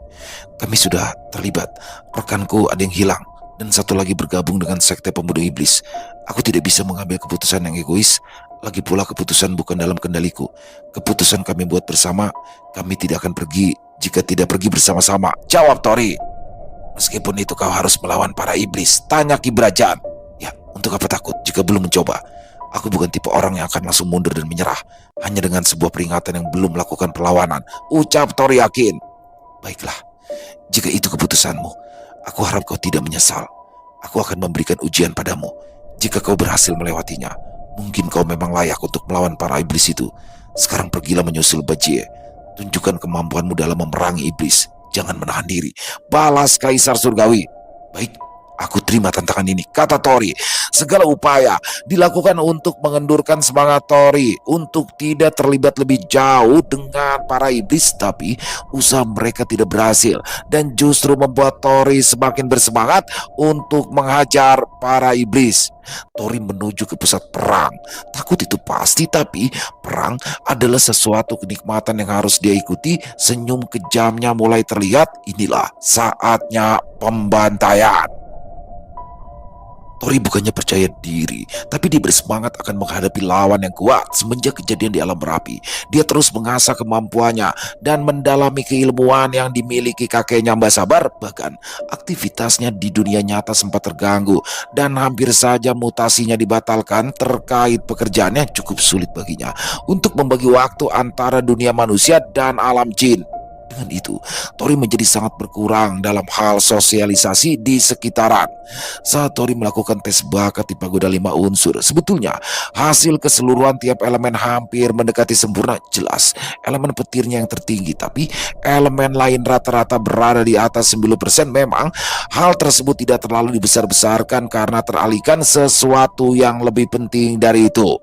kami sudah terlibat. Rekanku ada yang hilang dan satu lagi bergabung dengan sekte pemuda iblis. Aku tidak bisa mengambil keputusan yang egois. Lagi pula keputusan bukan dalam kendaliku. Keputusan kami buat bersama. Kami tidak akan pergi jika tidak pergi bersama-sama, jawab Tori. Meskipun itu kau harus melawan para iblis, tanya Ki Brajan. Ya, untuk apa takut jika belum mencoba? Aku bukan tipe orang yang akan langsung mundur dan menyerah hanya dengan sebuah peringatan yang belum melakukan perlawanan, ucap Tori yakin. Baiklah, jika itu keputusanmu, aku harap kau tidak menyesal. Aku akan memberikan ujian padamu. Jika kau berhasil melewatinya, mungkin kau memang layak untuk melawan para iblis itu. Sekarang pergilah menyusul Bajie. Tunjukkan kemampuanmu dalam memerangi iblis. Jangan menahan diri, balas Kaisar Surgawi. Baik, Aku terima tantangan ini, kata Tori. Segala upaya dilakukan untuk mengendurkan semangat Tori untuk tidak terlibat lebih jauh dengan para iblis, tapi usaha mereka tidak berhasil dan justru membuat Tori semakin bersemangat untuk menghajar para iblis. Tori menuju ke pusat perang. Takut itu pasti, tapi perang adalah sesuatu kenikmatan yang harus dia ikuti. Senyum kejamnya mulai terlihat. Inilah saatnya pembantaian. Tori bukannya percaya diri, tapi dia bersemangat akan menghadapi lawan yang kuat. Semenjak kejadian di alam berapi, dia terus mengasah kemampuannya dan mendalami keilmuan yang dimiliki kakeknya Mbak Sabar. Bahkan aktivitasnya di dunia nyata sempat terganggu dan hampir saja mutasinya dibatalkan terkait pekerjaannya. Cukup sulit baginya untuk membagi waktu antara dunia manusia dan alam jin. Dengan itu, Tori menjadi sangat berkurang dalam hal sosialisasi di sekitaran. Saat Tori melakukan tes bakat di pagoda 5 unsur, sebetulnya hasil keseluruhan tiap elemen hampir mendekati sempurna. Jelas elemen petirnya yang tertinggi, tapi elemen lain rata-rata berada di atas 90%. Memang hal tersebut tidak terlalu dibesar-besarkan karena teralihkan sesuatu yang lebih penting dari itu.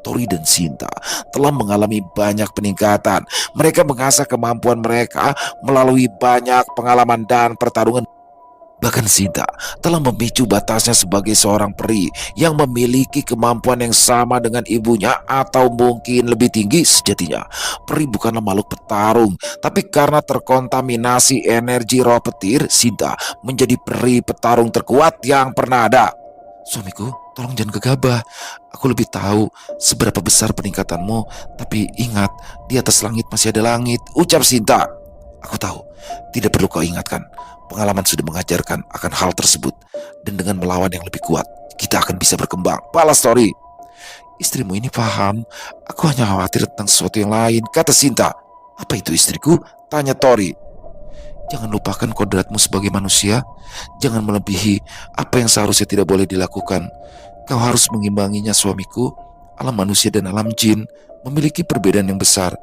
Tori dan Sinta telah mengalami banyak peningkatan. Mereka mengasah kemampuan mereka melalui banyak pengalaman dan pertarungan. Bahkan Sinta telah memicu batasnya sebagai seorang peri yang memiliki kemampuan yang sama dengan ibunya atau mungkin lebih tinggi. Sejatinya, peri bukanlah makhluk petarung, tapi karena terkontaminasi energi roh petir, Sinta menjadi peri petarung terkuat yang pernah ada. Suamiku, tolong jangan gegabah. Aku lebih tahu seberapa besar peningkatanmu, tapi ingat, di atas langit masih ada langit, ucap Sinta. Aku tahu, tidak perlu kau ingatkan. Pengalaman sudah mengajarkan akan hal tersebut. Dan dengan melawan yang lebih kuat, kita akan bisa berkembang, balas Tori. Istrimu ini paham. Aku hanya khawatir tentang sesuatu yang lain, kata Sinta. Apa itu istriku? Tanya Tori. Jangan lupakan kodratmu sebagai manusia. Jangan melebihi apa yang seharusnya tidak boleh dilakukan. Kau harus mengimbanginya, suamiku. Alam manusia dan alam jin memiliki perbedaan yang besar.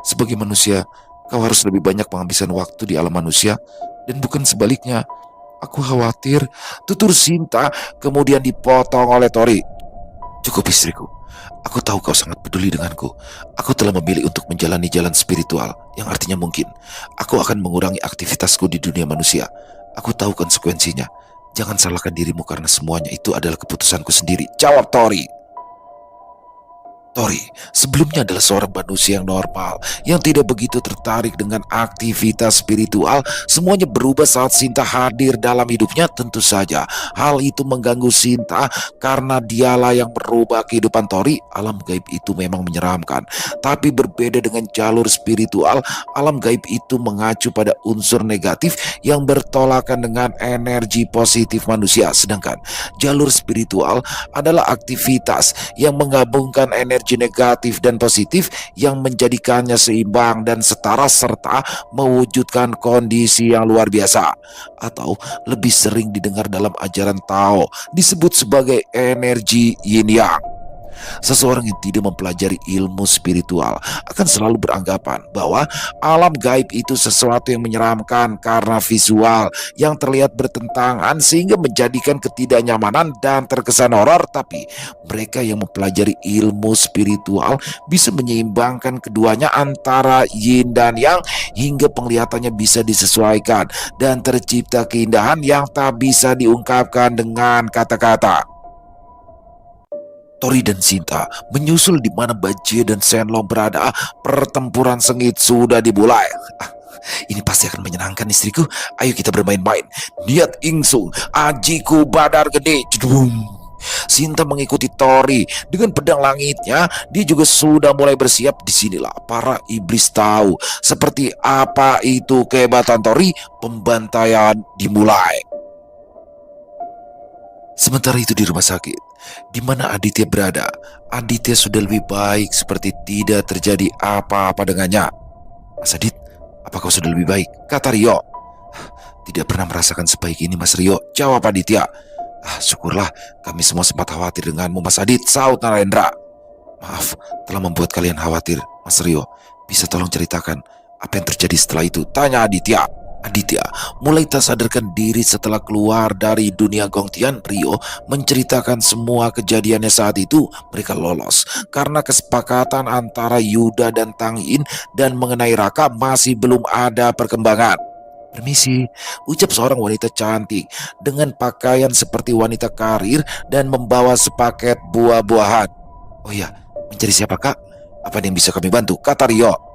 Sebagai manusia, kau harus lebih banyak penghabisan waktu di alam manusia, dan bukan sebaliknya. Aku khawatir, tutur Sinta kemudian dipotong oleh Tori. Cukup istriku, aku tahu kau sangat peduli denganku. Aku telah memilih untuk menjalani jalan spiritual, yang artinya mungkin aku akan mengurangi aktivitasku di dunia manusia. Aku tahu konsekuensinya. Jangan salahkan dirimu karena semuanya itu adalah keputusanku sendiri, jawab Tori. Tori sebelumnya adalah seorang manusia yang normal, yang tidak begitu tertarik dengan aktivitas spiritual. Semuanya berubah saat Sinta hadir dalam hidupnya. Tentu saja hal itu mengganggu Sinta karena dialah yang merubah kehidupan Tori. Alam gaib itu memang menyeramkan, tapi berbeda dengan jalur spiritual. Alam gaib itu mengacu pada unsur negatif yang bertolakan dengan energi positif manusia, sedangkan jalur spiritual adalah aktivitas yang menggabungkan energi negatif dan positif yang menjadikannya seimbang dan setara serta mewujudkan kondisi yang luar biasa, atau lebih sering didengar dalam ajaran Tao disebut sebagai energi yin yang. Seseorang yang tidak mempelajari ilmu spiritual akan selalu beranggapan bahwa alam gaib itu sesuatu yang menyeramkan karena visual yang terlihat bertentangan sehingga menjadikan ketidaknyamanan dan terkesan horor. Tapi mereka yang mempelajari ilmu spiritual bisa menyeimbangkan keduanya antara yin dan yang hingga penglihatannya bisa disesuaikan dan tercipta keindahan yang tak bisa diungkapkan dengan kata-kata. Tori dan Sinta menyusul di mana Bajie dan Shenlong berada. Pertempuran sengit sudah dimulai. Ini pasti akan menyenangkan istriku. Ayo kita bermain-main. Niat Ingsung, ajiku badar gede. Jedum. Sinta mengikuti Tori dengan pedang langitnya. Dia juga sudah mulai bersiap. Disinilah para iblis tahu seperti apa itu kehebatan Tori. Pembantaian dimulai. Sementara itu di rumah sakit, di mana Aditya berada, Aditya sudah lebih baik seperti tidak terjadi apa-apa dengannya. Mas Adit, apa kau sudah lebih baik? Kata Rio. Tidak pernah merasakan sebaik ini Mas Rio, jawab Aditya. Syukurlah, kami semua sempat khawatir denganmu Mas Adit, saut Narendra. Maaf, telah membuat kalian khawatir Mas Rio. Bisa tolong ceritakan apa yang terjadi setelah itu? Tanya Aditya. Aditya mulai tak sadarkan diri setelah keluar dari dunia Gongtian. Rio menceritakan semua kejadiannya saat itu. Mereka lolos karena kesepakatan antara Yuda dan Tang Yin, dan mengenai Raka masih belum ada perkembangan. Permisi, ucap seorang wanita cantik dengan pakaian seperti wanita karir dan membawa sepaket buah-buahan. Oh ya, mencari siapa kak? Apa ada yang bisa kami bantu? Kata Rio.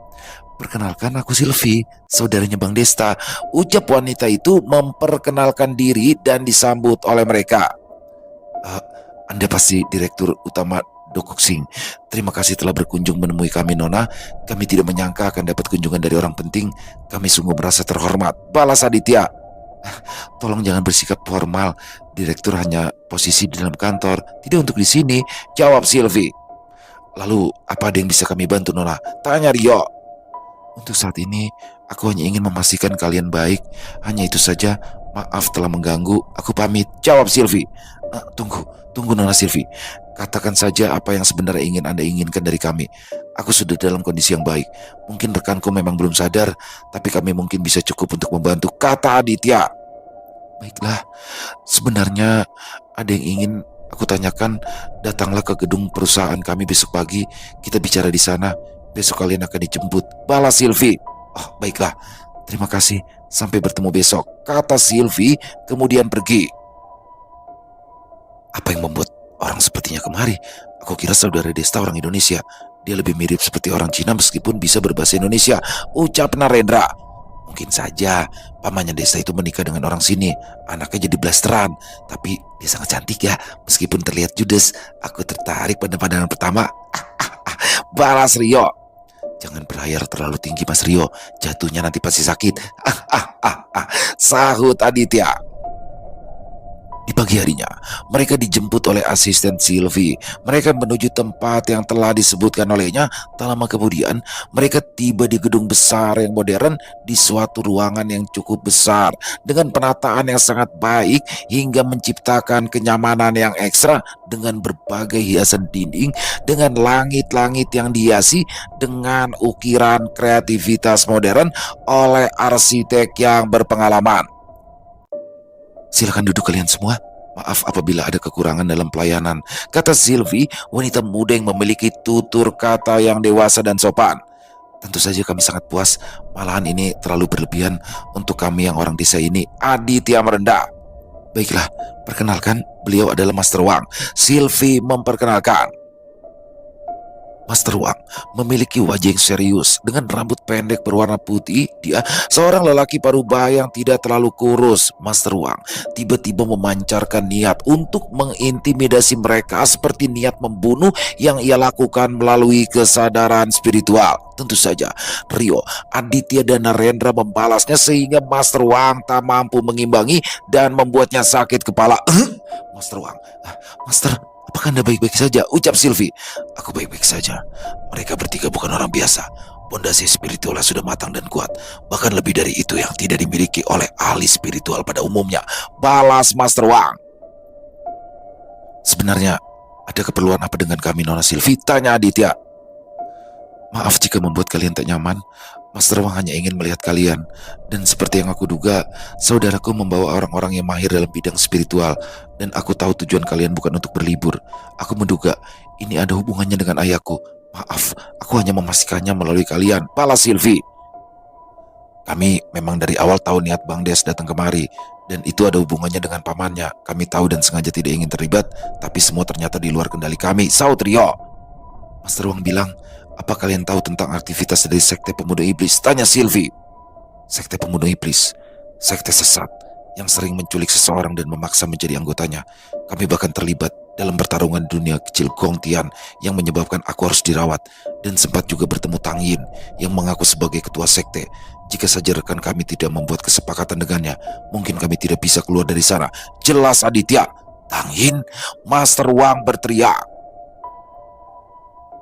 Perkenalkan, aku Silvi, saudaranya Bang Desta. Ucap wanita itu memperkenalkan diri dan disambut oleh mereka. "Eh, Anda pasti Direktur Utama Dokuxing. Terima kasih telah berkunjung menemui kami, Nona. Kami tidak menyangka akan dapat kunjungan dari orang penting. Kami sungguh merasa terhormat," balas Aditya. "Tolong jangan bersikap formal. Direktur hanya posisi di dalam kantor, tidak untuk di sini," jawab Silvi. "Lalu apa ada yang bisa kami bantu, Nona?" tanya Rio. "Untuk saat ini, aku hanya ingin memastikan kalian baik. Hanya itu saja. Maaf telah mengganggu. Aku pamit," jawab Silvi. Tunggu Nona Silvi. Katakan saja apa yang sebenarnya ingin Anda inginkan dari kami. Aku sudah dalam kondisi yang baik. Mungkin rekanku memang belum sadar, tapi kami mungkin bisa cukup untuk membantu," kata Aditya. "Baiklah, sebenarnya ada yang ingin aku tanyakan. Datanglah ke gedung perusahaan kami besok pagi. Kita bicara di sana. Besok kalian akan dijemput," balas Silvi. "Oh, baiklah. Terima kasih. Sampai bertemu besok," kata Silvi, kemudian pergi. Apa yang membuat orang sepertinya kemari? Aku kira saudara Desta orang Indonesia. Dia lebih mirip seperti orang Cina meskipun bisa berbahasa Indonesia, ucap Narendra. Mungkin saja pamannya Desta itu menikah dengan orang sini. Anaknya jadi blasteran. Tapi dia sangat cantik ya. Meskipun terlihat judes, aku tertarik pada pandangan pertama, balas Rio. "Jangan berlayar terlalu tinggi Mas Rio. Jatuhnya nanti pasti sakit," sahut Aditya. Di pagi harinya, mereka dijemput oleh asisten Silvi. Mereka menuju tempat yang telah disebutkan olehnya. Tak lama kemudian, mereka tiba di gedung besar yang modern, di suatu ruangan yang cukup besar dengan penataan yang sangat baik hingga menciptakan kenyamanan yang ekstra, dengan berbagai hiasan dinding, dengan langit-langit yang dihiasi dengan ukiran kreativitas modern oleh arsitek yang berpengalaman. "Silakan duduk kalian semua. Maaf apabila ada kekurangan dalam pelayanan," kata Silvi, wanita muda yang memiliki tutur kata yang dewasa dan sopan. "Tentu saja kami sangat puas. Malahan ini terlalu berlebihan untuk kami yang orang desa ini," Aditya merendah. "Baiklah, perkenalkan, beliau adalah Master Wang," Silvi memperkenalkan. Master Wang memiliki wajah yang serius dengan rambut pendek berwarna putih. Dia seorang lelaki parubaya yang tidak terlalu kurus. Master Wang tiba-tiba memancarkan niat untuk mengintimidasi mereka, seperti niat membunuh yang ia lakukan melalui kesadaran spiritual. Tentu saja Rio, Aditya dan Narendra membalasnya sehingga Master Wang tak mampu mengimbangi dan membuatnya sakit kepala. Master Wang, Master, apakah Anda baik-baik saja?" ucap Silvi. "Aku baik-baik saja. Mereka bertiga bukan orang biasa. Pondasi spiritualnya sudah matang dan kuat. Bahkan lebih dari itu yang tidak dimiliki oleh ahli spiritual pada umumnya," balas Master Wang. "Sebenarnya ada keperluan apa dengan kami, Nona Silvi?" tanya Aditya. "Maaf jika membuat kalian tak nyaman. Master Wang hanya ingin melihat kalian. Dan seperti yang aku duga, saudaraku membawa orang-orang yang mahir dalam bidang spiritual. Dan aku tahu tujuan kalian bukan untuk berlibur. Aku menduga ini ada hubungannya dengan ayahku. Maaf, aku hanya memastikannya melalui kalian," balas Silvi. "Kami memang dari awal tahu niat Bang Des datang kemari. Dan itu ada hubungannya dengan pamannya. Kami tahu dan sengaja tidak ingin terlibat. Tapi semua ternyata di luar kendali kami," sahut Rio. Master Wang bilang, "Apa kalian tahu tentang aktivitas dari Sekte Pemuda Iblis?" tanya Silvi. "Sekte Pemuda Iblis, sekte sesat yang sering menculik seseorang dan memaksa menjadi anggotanya. Kami bahkan terlibat dalam pertarungan dunia kecil Gongtian yang menyebabkan aku harus dirawat. Dan sempat juga bertemu Tang Yin yang mengaku sebagai ketua sekte. Jika saja rekan kami tidak membuat kesepakatan dengannya, mungkin kami tidak bisa keluar dari sana," jelas Aditya. "Tang Yin?" Master Wang berteriak.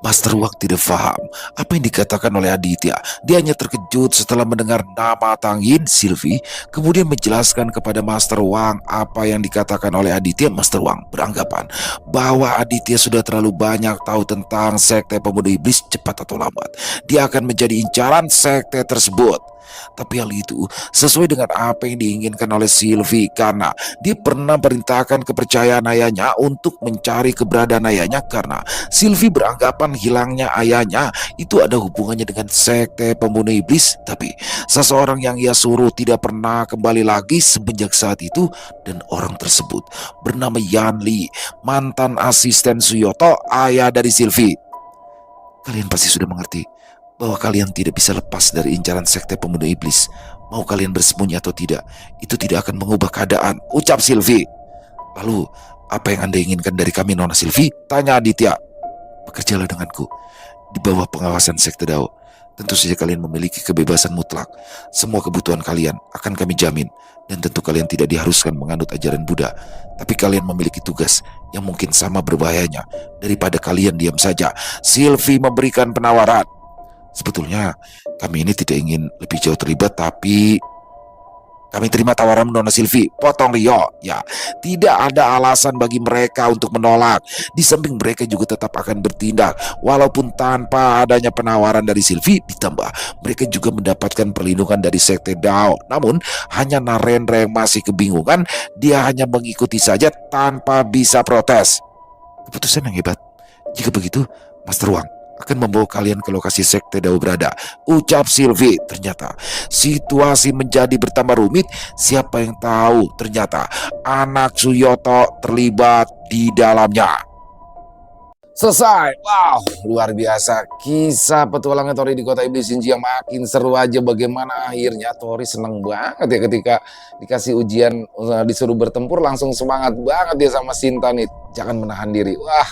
Master Wang tidak paham apa yang dikatakan oleh Aditya. Dia hanya terkejut setelah mendengar nama Tang Yin. Silvi kemudian menjelaskan kepada Master Wang apa yang dikatakan oleh Aditya. Master Wang beranggapan bahwa Aditya sudah terlalu banyak tahu tentang sekte pemuda iblis. Cepat atau lambat dia akan menjadi incaran sekte tersebut. Tapi hal itu sesuai dengan apa yang diinginkan oleh Sylvie karena dia pernah perintahkan kepercayaan ayahnya untuk mencari keberadaan ayahnya karena Sylvie beranggapan hilangnya ayahnya itu ada hubungannya dengan sekte pembunuh iblis. Tapi seseorang yang ia suruh tidak pernah kembali lagi semenjak saat itu, dan orang tersebut bernama Yan Li, mantan asisten Suyoto, ayah dari Sylvie. Kalian pasti sudah mengerti bahwa kalian tidak bisa lepas dari incaran sekte pembunuh iblis. Mau kalian bersembunyi atau tidak, itu tidak akan mengubah keadaan, ucap Sylvie. Lalu, apa yang Anda inginkan dari kami, Nona Sylvie? Tanya Aditya. Bekerjalah denganku di bawah pengawasan sekte Dao. Tentu saja kalian memiliki kebebasan mutlak. Semua kebutuhan kalian akan kami jamin. Dan tentu kalian tidak diharuskan menganut ajaran Buddha. Tapi kalian memiliki tugas yang mungkin sama berbahayanya daripada kalian diam saja. Sylvie memberikan penawaran. Sebetulnya kami ini tidak ingin lebih jauh terlibat, tapi kami terima tawaran Nona Sylvie, potong Rio. Ya, tidak ada alasan bagi mereka untuk menolak. Di samping mereka juga tetap akan bertindak walaupun tanpa adanya penawaran dari Sylvie. Ditambah mereka juga mendapatkan perlindungan dari sekte Dao. Namun hanya Narendra yang masih kebingungan. Dia hanya mengikuti saja tanpa bisa protes. Keputusan yang hebat. Jika begitu, Master Wang akan membawa kalian ke lokasi sekte Dao berada, ucap Sylvie. Ternyata situasi menjadi bertambah rumit. Siapa yang tahu ternyata anak Suyoto terlibat di dalamnya. Selesai. Wow, luar biasa. Kisah petualangan Tori di kota iblis Shinji yang makin seru aja. Bagaimana akhirnya Tori seneng banget ya ketika dikasih ujian, disuruh bertempur, langsung semangat banget dia sama Shinta nih. Jangan menahan diri. Wah,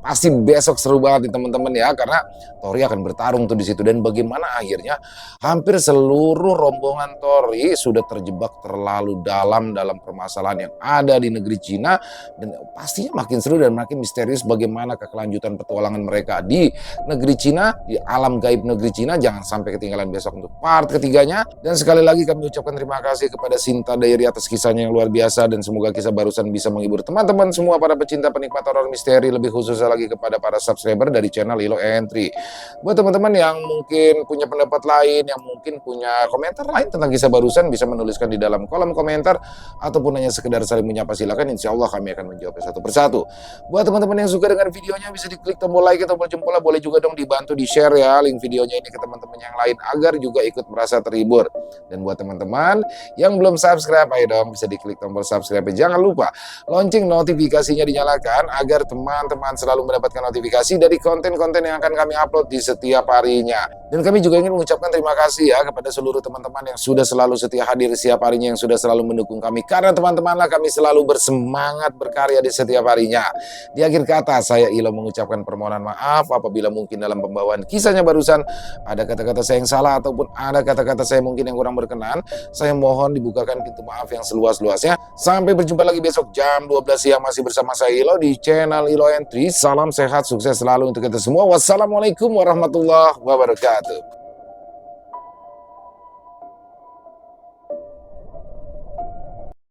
pasti besok seru banget nih teman-teman ya, karena Tori akan bertarung tuh di situ. Dan bagaimana akhirnya hampir seluruh rombongan Tori sudah terjebak terlalu dalam permasalahan yang ada di negeri Cina, dan pastinya makin seru dan makin misterius bagaimana kelanjutan petualangan mereka di negeri Cina, di alam gaib negeri Cina. Jangan sampai ketinggalan besok untuk part ketiganya. Dan sekali lagi kami ucapkan terima kasih kepada Shinta Diary atas kisahnya yang luar biasa, dan semoga kisah barusan bisa menghibur teman-teman semua para pecinta penikmat horor misteri, lebih khususnya lagi kepada para subscriber dari channel Ilo Entry. Buat teman-teman yang mungkin punya pendapat lain, yang mungkin punya komentar lain tentang kisah barusan, bisa menuliskan di dalam kolom komentar ataupun hanya sekedar saling menyapa, silakan. Insya Allah kami akan menjawabnya satu persatu. Buat teman-teman yang suka dengan videonya, bisa diklik tombol like atau tombol jempol, boleh juga dong dibantu di share ya link videonya ini ke teman-teman yang lain agar juga ikut merasa terhibur. Dan buat teman-teman yang belum subscribe, ayo dong bisa diklik tombol subscribe. Jangan lupa lonceng notifikasinya dinyalakan agar teman-teman selalu mendapatkan notifikasi dari konten-konten yang akan kami upload di setiap harinya. Dan kami juga ingin mengucapkan terima kasih ya kepada seluruh teman-teman yang sudah selalu setia hadir setiap harinya, yang sudah selalu mendukung kami. Karena teman-temanlah kami selalu bersemangat berkarya di setiap harinya. Di akhir kata, saya Ilo mengucapkan permohonan maaf apabila mungkin dalam pembawaan kisahnya barusan ada kata-kata saya yang salah ataupun ada kata-kata saya mungkin yang kurang berkenan. Saya mohon dibukakan pintu maaf yang seluas-luasnya. Sampai berjumpa lagi besok jam 12 siang masih bersama saya Ilo di channel Ilo Entry. Salam sehat, sukses selalu untuk kita semua. Wassalamualaikum warahmatullahi wabarakatuh.